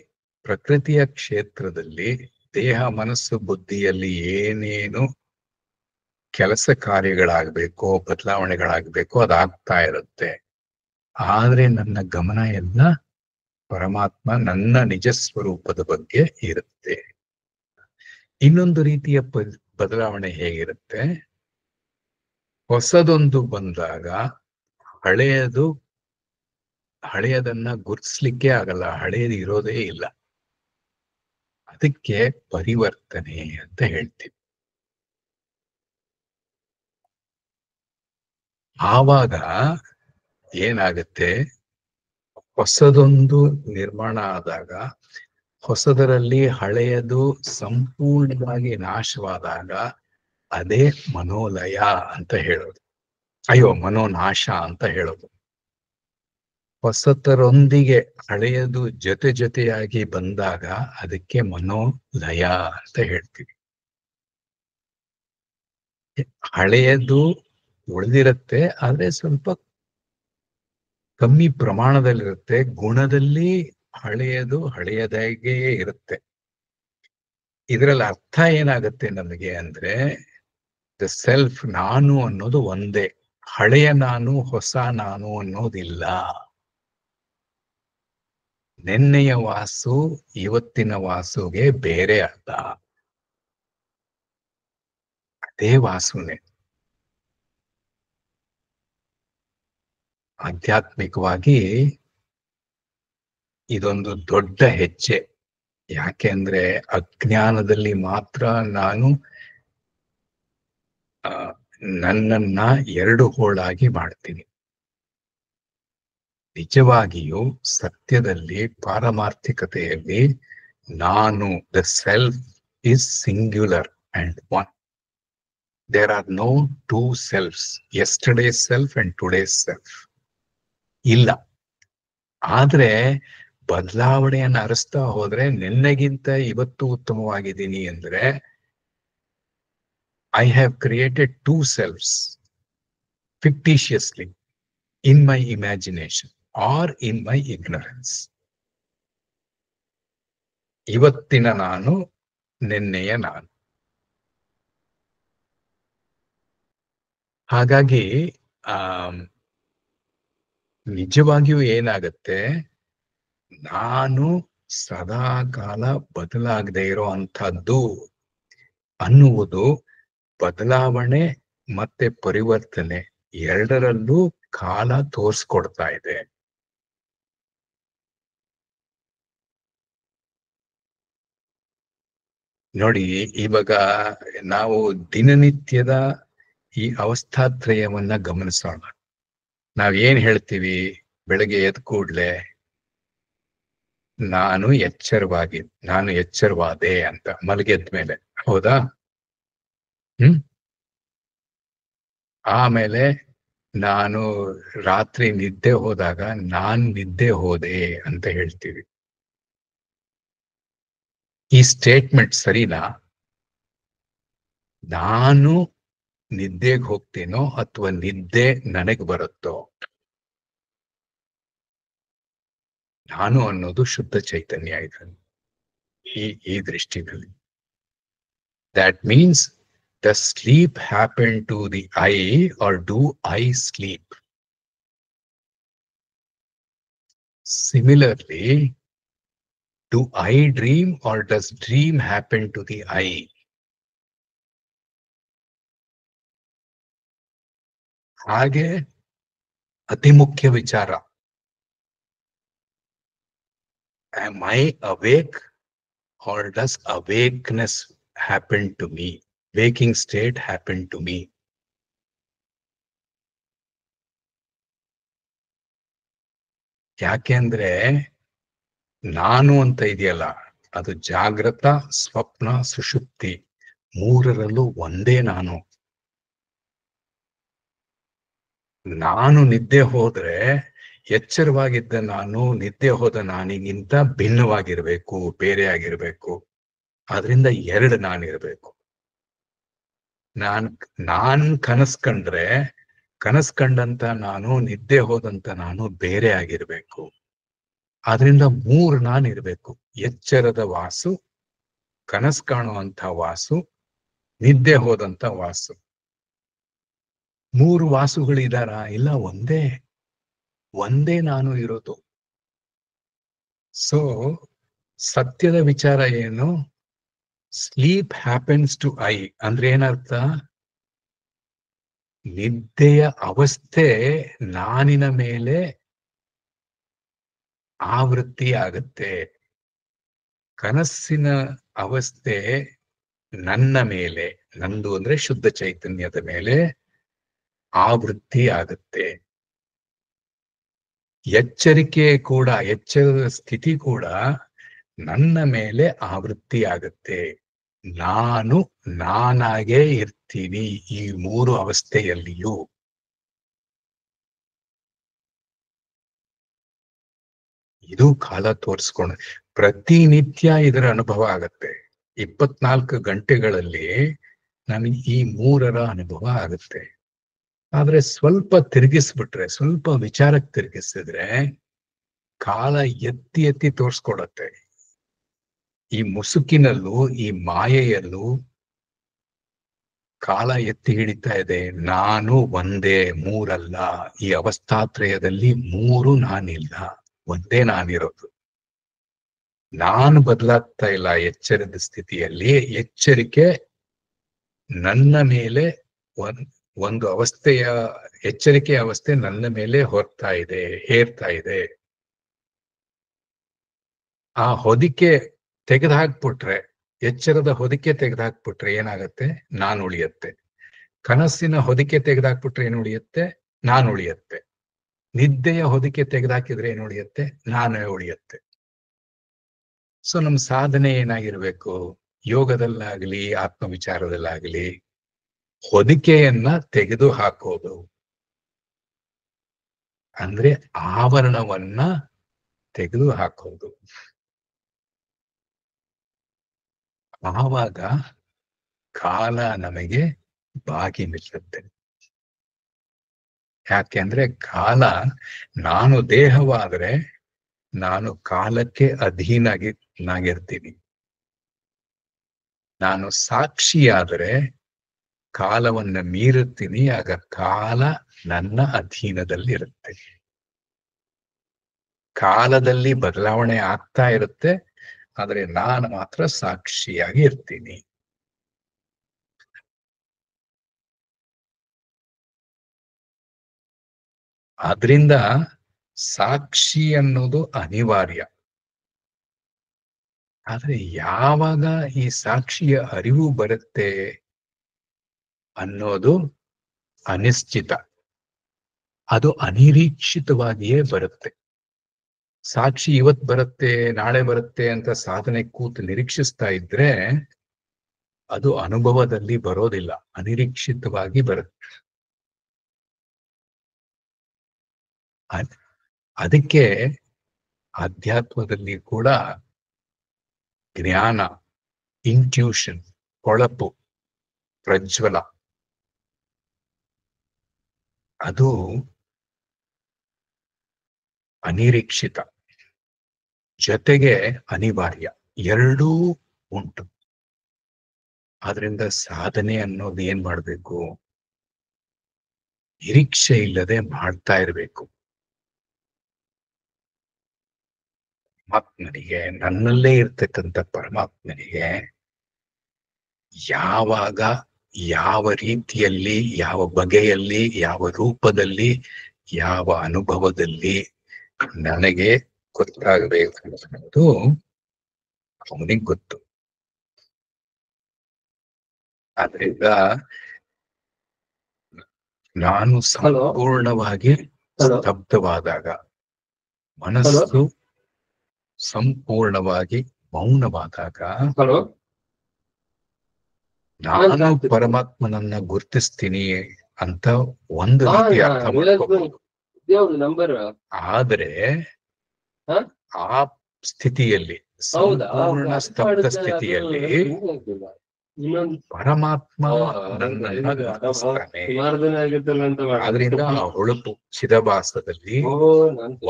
ಪ್ರಕೃತಿಯ ಕ್ಷೇತ್ರದಲ್ಲಿ ದೇಹ ಮನಸ್ಸು ಬುದ್ಧಿಯಲ್ಲಿ ಏನೇನು ಕೆಲಸ ಕಾರ್ಯಗಳಾಗಬೇಕು, ಬದಲಾವಣೆಗಳಾಗಬೇಕು, ಅದಾಗ್ತಾ ಇರುತ್ತೆ. ಆದ್ರೆ ನನ್ನ ಗಮನ ಎಲ್ಲ ಪರಮಾತ್ಮ, ನನ್ನ ನಿಜ ಸ್ವರೂಪದ ಬಗ್ಗೆ ಇರುತ್ತೆ. ಇನ್ನೊಂದು ರೀತಿಯ ಬದಲಾವಣೆ ಹೇಗಿರುತ್ತೆ? ಹೊಸದೊಂದು ಬಂದಾಗ ಹಳೆಯದನ್ನ ಗುರ್ತಿಸ್ಲಿಕ್ಕೆ ಆಗಲ್ಲ, ಹಳೆಯದು ಇರೋದೇ ಇಲ್ಲ. ಅದಕ್ಕೆ ಪರಿವರ್ತನೆ ಅಂತ ಹೇಳ್ತೀವಿ. ಆವಾಗ ಏನಾಗುತ್ತೆ, ಹೊಸದೊಂದು ನಿರ್ಮಾಣ ಆದಾಗ, ಹೊಸದರಲ್ಲಿ ಹಳೆಯದು ಸಂಪೂರ್ಣವಾಗಿ ನಾಶವಾದಾಗ ಅದೇ ಮನೋಲಯ ಅಂತ ಹೇಳೋದು. ಮನೋನಾಶ ಅಂತ ಹೇಳೋದು. ಹೊಸತರೊಂದಿಗೆ ಹಳೆಯದು ಜೊತೆಯಾಗಿ ಬಂದಾಗ ಅದಕ್ಕೆ ಮನೋಲಯ ಅಂತ ಹೇಳ್ತೀವಿ. ಹಳೆಯದು ಉಳಿದಿರುತ್ತೆ, ಆದ್ರೆ ಸ್ವಲ್ಪ ಕಮ್ಮಿ ಪ್ರಮಾಣದಲ್ಲಿರುತ್ತೆ. ಗುಣದಲ್ಲಿ ಹಳೆಯದು ಹಳೆಯದಾಗಿಯೇ ಇರುತ್ತೆ. ಇದರಲ್ಲಿ ಅರ್ಥ ಏನಾಗುತ್ತೆ ನಮಗೆ ಅಂದ್ರೆ, ದ ಸೆಲ್ಫ್, ನಾನು ಅನ್ನೋದು ಒಂದೇ. ಹಳೆಯ ನಾನು, ಹೊಸ ನಾನು ಅನ್ನೋದಿಲ್ಲ. ನೆನ್ನೆಯ ವಾಸು ಇವತ್ತಿನ ವಾಸುಗೆ ಬೇರೆ ಅರ್ಥ. ಅದೇ ವಾಸುನೆ. ಆಧ್ಯಾತ್ಮಿಕವಾಗಿ ಇದೊಂದು ದೊಡ್ಡ ಹೆಜ್ಜೆ. ಯಾಕೆಂದ್ರೆ ಅಜ್ಞಾನದಲ್ಲಿ ಮಾತ್ರ ನಾನು ನನ್ನನ್ನ ಎರಡು ಹೋಳಾಗಿ ಮಾಡ್ತೀನಿ. ನಿಜವಾಗಿಯೂ ಸತ್ಯದಲ್ಲಿ, ಪಾರಮಾರ್ಥಿಕತೆಯಲ್ಲಿ ನಾನು, the self is singular and one. There are no two selves, yesterday's self and today's self ಇಲ್ಲ. ಆದ್ರೆ ಬದಲಾವಣೆಯನ್ನು ಅರಸ್ತಾ ಹೋದ್ರೆ, ನಿನ್ನೆಗಿಂತ ಇವತ್ತು ಉತ್ತಮವಾಗಿದ್ದೀನಿ ಅಂದ್ರೆ, I have created two selves fictitiously in my imagination or in my ignorance. ಇವತ್ತಿನ ನಾನು, ನಿನ್ನೆಯ ನಾನು. ಹಾಗಾಗಿ ನಿಜವಾಗಿಯೂ ಏನಾಗತ್ತೆ, ನಾನು ಸದಾ ಕಾಲ ಬದಲಾಗದೆ ಇರೋ ಅಂಥದ್ದು ಅನ್ನುವುದು ಬದಲಾವಣೆ ಮತ್ತೆ ಪರಿವರ್ತನೆ ಎರಡರಲ್ಲೂ ಕಾಲ ತೋರಿಸ್ಕೊಡ್ತಾ ಇದೆ. ನೋಡಿ, ಇವಾಗ ನಾವು ದಿನನಿತ್ಯದ ಈ ಅವಸ್ಥಾತ್ರಯವನ್ನ ಗಮನಿಸೋಣ. ನಾವೇನ್ ಹೇಳ್ತೀವಿ? ಬೆಳಗ್ಗೆ ಎದ್ದ ಕೂಡ್ಲೆ ನಾನು ಎಚ್ಚರವಾದೆ ಅಂತ, ಮಲಗೆದ್ಮೇಲೆ. ಹೌದಾ? ಆಮೇಲೆ ನಾನು ರಾತ್ರಿ ನಿದ್ದೆ ಹೋದಾಗ ನಾನ್ ನಿದ್ದೆ ಹೋದೆ ಅಂತ ಹೇಳ್ತೀವಿ. ಈ ಸ್ಟೇಟ್ಮೆಂಟ್ ಸರಿನಾ? ನಾನು ನಿದ್ದೆಗೆ ಹೋಗ್ತೀನೋ ಅಥವಾ ನಿದ್ದೆ ನನಗೆ ಬರುತ್ತೋ? ನಾನು ಅನ್ನೋದು ಶುದ್ಧ ಚೈತನ್ಯ ಇದರಲ್ಲಿ, ಈ ದೃಷ್ಟಿನಲ್ಲಿ. That means, does sleep happen to the I or do I sleep? Similarly, do I dream or does dream happen to the I? ಹಾಗೆ ಅತಿ ಮುಖ್ಯ ವಿಚಾರ. Am I awake or does awakeness happen to me? Waking state happen to me? ಯಾಕೆಂದ್ರೆ ನಾನು ಅಂತ ಇದೆಯಲ್ಲ, ಅದು ಜಾಗೃತ, ಸ್ವಪ್ನ, ಸುಷುಪ್ತಿ ಮೂರರಲ್ಲೂ ಒಂದೇ ನಾನು. ನಾನು ನಿದ್ದೆ ಹೋದ್ರೆ ಎಚ್ಚರವಾಗಿದ್ದ ನಾನು ನಿದ್ದೆ ಹೋದ ನಾನಿಗಿಂತ ಭಿನ್ನವಾಗಿರ್ಬೇಕು, ಬೇರೆ ಆಗಿರ್ಬೇಕು. ಆದ್ರಿಂದ ಎರಡು ನಾನಿರ್ಬೇಕು. ನಾನ್ ಕನಸ್ ಕಂಡ್ರೆ ಕನಸ್ ಕಂಡಂತ ನಾನು, ನಿದ್ದೆ ಹೋದಂತ ನಾನು ಬೇರೆ ಆಗಿರ್ಬೇಕು. ಆದ್ರಿಂದ ಮೂರು ನಾನಿರ್ಬೇಕು. ಎಚ್ಚರದ ವಾಸು, ಕನಸ್ ಕಾಣುವಂತ ವಾಸು, ನಿದ್ದೆ ಹೋದಂತ ವಾಸು. ಮೂರು ವಾಸುಗಳಿದಾರ? ಇಲ್ಲ, ಒಂದೇ ನಾನು ಇರೋದು. ಸೊ ಸತ್ಯದ ವಿಚಾರ ಏನು? ಸ್ಲೀಪ್ ಹ್ಯಾಪನ್ಸ್ ಟು ಐ ಅಂದ್ರೆ ಏನರ್ಥ? ನಿದ್ದೆಯ ಅವಸ್ಥೆ ನಾನಿನ ಮೇಲೆ ಆವೃತ್ತಿ ಆಗುತ್ತೆ. ಕನಸಿನ ಅವಸ್ಥೆ ನನ್ನ ಮೇಲೆ, ನಂದು ಅಂದ್ರೆ ಶುದ್ಧ ಚೈತನ್ಯದ ಮೇಲೆ ಆವೃತ್ತಿ ಆಗುತ್ತೆ. ಎಚ್ಚರಿಕೆ ಕೂಡ, ಎಚ್ಚರದ ಸ್ಥಿತಿ ಕೂಡ ನನ್ನ ಮೇಲೆ ಆವೃತ್ತಿ ಆಗುತ್ತೆ. ನಾನು ನಾನಾಗೇ ಇರ್ತೀನಿ ಈ ಮೂರು ಅವಸ್ಥೆಯಲ್ಲಿಯೂ. ಇದು ಕಾಲ ತೋರಿಸ್ಕೊಂಡು ಪ್ರತಿನಿತ್ಯ ಇದರ ಅನುಭವ ಆಗತ್ತೆ. 24 ಗಂಟೆಗಳಲ್ಲಿ ನನಗೆ ಈ ಮೂರರ ಅನುಭವ ಆಗುತ್ತೆ. ಆದ್ರೆ ಸ್ವಲ್ಪ ತಿರುಗಿಸ್ಬಿಟ್ರೆ, ಸ್ವಲ್ಪ ವಿಚಾರಕ್ಕೆ ತಿರುಗಿಸಿದ್ರೆ ಕಾಲ ಎತ್ತಿ ಎತ್ತಿ ತೋರ್ಸ್ಕೊಡತ್ತೆ. ಈ ಮುಸುಕಿನಲ್ಲೂ ಈ ಮಾಯೆಯಲ್ಲೂ ಕಾಲ ಎತ್ತಿ ಹಿಡಿತಾ ಇದೆ. ನಾನು ಒಂದೇ, ಮೂರಲ್ಲ. ಈ ಅವಸ್ಥಾತ್ರಯದಲ್ಲಿ ಮೂರು ನಾನಿಲ್ಲ, ಒಂದೇ ನಾನಿರೋದು. ನಾನು ಬದಲಾಗ್ತಾ ಇಲ್ಲ ಎಚ್ಚರದ ಸ್ಥಿತಿಯಲ್ಲಿ. ಎಚ್ಚರಿಕೆ ನನ್ನ ಮೇಲೆ ಒಂದು ಅವಸ್ಥೆಯ ಎಚ್ಚರಿಕೆ ಅವಸ್ಥೆ ನನ್ನ ಮೇಲೆ ಹೊರ್ತಾ ಇದೆ, ಹೇರ್ತಾ ಇದೆ. ಆ ಹೊದಿಕೆ ತೆಗೆದುಹಾಕ್ಬಿಟ್ರೆ, ಎಚ್ಚರದ ಹೊದಿಕೆ ತೆಗೆದುಹಾಕ್ಬಿಟ್ರೆ ಏನಾಗತ್ತೆ? ನಾನು ಉಳಿಯತ್ತೆ. ಕನಸಿನ ಹೊದಿಕೆ ತೆಗೆದುಹಾಕ್ಬಿಟ್ರೆ ಏನು ಉಳಿಯತ್ತೆ? ನಾನು ಉಳಿಯತ್ತೆ. ನಿದ್ದೆಯ ಹೊದಿಕೆ ತೆಗೆದುಹಾಕಿದ್ರೆ ಏನು ಉಳಿಯತ್ತೆ? ನಾನೇ ಉಳಿಯತ್ತೆ. ಸೊ ನಮ್ ಸಾಧನೆ ಏನಾಗಿರ್ಬೇಕು? ಯೋಗದಲ್ಲಾಗ್ಲಿ ಆತ್ಮವಿಚಾರದಲ್ಲಾಗ್ಲಿ ಹೊದಿಕೆಯನ್ನ ತೆಗೆದು ಹಾಕೋದು. ಅಂದ್ರೆ ಆವರಣವನ್ನ ತೆಗೆದು ಹಾಕೋದು. ಆವಾಗ ಕಾಲ ನಮಗೆ ಬಾಗಿ ನಿಲ್ಲುತ್ತೆ. ಯಾಕೆಂದ್ರೆ ಕಾಲ, ನಾನು ದೇಹವಾದ್ರೆ ನಾನು ಕಾಲಕ್ಕೆ ಅಧೀನಾಗಿರ್ತೀನಿ. ನಾನು ಸಾಕ್ಷಿಯಾದರೆ ಕಾಲವನ್ನ ಮೀರುತ್ತೀನಿ. ಆಗ ಕಾಲ ನನ್ನ ಅಧೀನದಲ್ಲಿರುತ್ತೆ. ಕಾಲದಲ್ಲಿ ಬದಲಾವಣೆ ಆಗ್ತಾ ಇರುತ್ತೆ, ಆದ್ರೆ ನಾನು ಮಾತ್ರ ಸಾಕ್ಷಿಯಾಗಿ ಇರ್ತೀನಿ. ಆದ್ರಿಂದ ಸಾಕ್ಷಿ ಅನ್ನೋದು ಅನಿವಾರ್ಯ. ಆದ್ರೆ ಯಾವಾಗ ಈ ಸಾಕ್ಷಿಯ ಅರಿವು ಬರುತ್ತೆ ಅನ್ನೋದು ಅನಿಶ್ಚಿತ. ಅದು ಅನಿರೀಕ್ಷಿತವಾಗಿಯೇ ಬರುತ್ತೆ. ಸಾಕ್ಷಿ ಇವತ್ ಬರುತ್ತೆ, ನಾಳೆ ಬರುತ್ತೆ ಅಂತ ಸಾಧನೆ ಕೂತು ನಿರೀಕ್ಷಿಸ್ತಾ ಇದ್ರೆ ಅದು ಅನುಭವದಲ್ಲಿ ಬರೋದಿಲ್ಲ, ಅನಿರೀಕ್ಷಿತವಾಗಿ ಬರುತ್ತೆ. ಅದಕ್ಕೆ ಅಧ್ಯಾತ್ಮದಲ್ಲಿ ಕೂಡ ಜ್ಞಾನ, ಇಂಟ್ಯೂಷನ್, ಹೊಳಪು, ಪ್ರಜ್ವಲ ಅದು ಅನಿರೀಕ್ಷಿತ ಜೊತೆಗೆ ಅನಿವಾರ್ಯ, ಎರಡೂ ಉಂಟು. ಆದ್ರಿಂದ ಸಾಧನೆ ಅನ್ನೋದು ಏನ್ ಮಾಡ್ಬೇಕು? ನಿರೀಕ್ಷೆ ಇಲ್ಲದೆ ಮಾಡ್ತಾ ಇರ್ಬೇಕು. ಪರಮಾತ್ಮನಿಗೆ, ನನ್ನಲ್ಲೇ ಇರ್ತಕ್ಕಂಥ ಪರಮಾತ್ಮನಿಗೆ ಯಾವಾಗ, ಯಾವ ರೀತಿಯಲ್ಲಿ, ಯಾವ ಬಗೆಯಲ್ಲಿ, ಯಾವ ರೂಪದಲ್ಲಿ, ಯಾವ ಅನುಭವದಲ್ಲಿ ನನಗೆ ಗೊತ್ತಾಗಬೇಕು ಅನ್ನೋದು ಅವನಿಗೆ ಗೊತ್ತು. ಆದ್ರಿಂದ ನಾನು ಸಂಪೂರ್ಣವಾಗಿ ಸ್ತಬ್ಧವಾದಾಗ, ಮನಸ್ಸು ಸಂಪೂರ್ಣವಾಗಿ ಮೌನವಾದಾಗ ನಾನು ಪರಮಾತ್ಮನನ್ನ ಗುರುತಿಸ್ತೀನಿ ಅಂತ ಒಂದು ರೀತಿ ಅರ್ಥ ಮಾಡ್ಕೋಬಹುದು. ಆದ್ರೆ ಆ ಸ್ಥಿತಿಯಲ್ಲಿ, ಸಂಪೂರ್ಣ ಸ್ತಬ್ಧ ಸ್ಥಿತಿಯಲ್ಲಿ ಪರಮಾತ್ಮ ನನ್ನನ್ನ ಗುರುತಿಸ್ತಾನೆ. ಆದ್ರಿಂದ ಆ ಹೊಳಪು ಚಿದಭಾಸದಲ್ಲಿ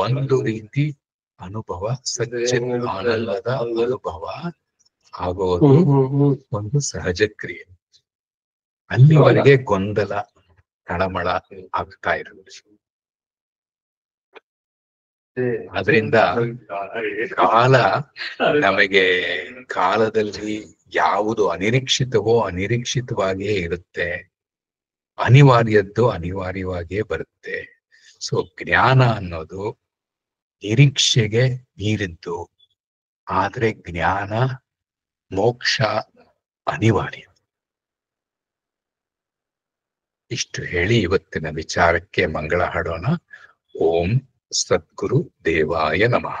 ಒಂದು ರೀತಿ ಅನುಭವ, ಸಚ್ಚಿತ್ ಆನಂದದ ಅನುಭವ ಆಗೋದು ಒಂದು ಸಹಜ ಕ್ರಿಯೆ. ಅಲ್ಲಿವರೆಗೆ ಗೊಂದಲ, ತಳಮಳ ಆಗ್ತಾ ಇರುತ್ತೆ. ಅದರಿಂದ ಕಾಲ ನಮಗೆ, ಕಾಲದಲ್ಲಿ ಯಾವುದು ಅನಿರೀಕ್ಷಿತವೋ ಅನಿರೀಕ್ಷಿತವಾಗಿಯೇ ಇರುತ್ತೆ, ಅನಿವಾರ್ಯದ್ದು ಅನಿವಾರ್ಯವಾಗಿಯೇ ಬರುತ್ತೆ. ಸೊ ಜ್ಞಾನ ಅನ್ನೋದು ನಿರೀಕ್ಷೆಗೆ ಮೀರಿದ್ದು, ಆದ್ರೆ ಜ್ಞಾನ ಮೋಕ್ಷ ಅನಿವಾರ್ಯ. ಇಷ್ಟು ಹೇಳಿ ಇವತ್ತಿನ ವಿಚಾರಕ್ಕೆ ಮಂಗಳ ಹಾಡೋಣ. ಓಂ ಸದ್ಗುರು ದೇವಾಯ ನಮಃ.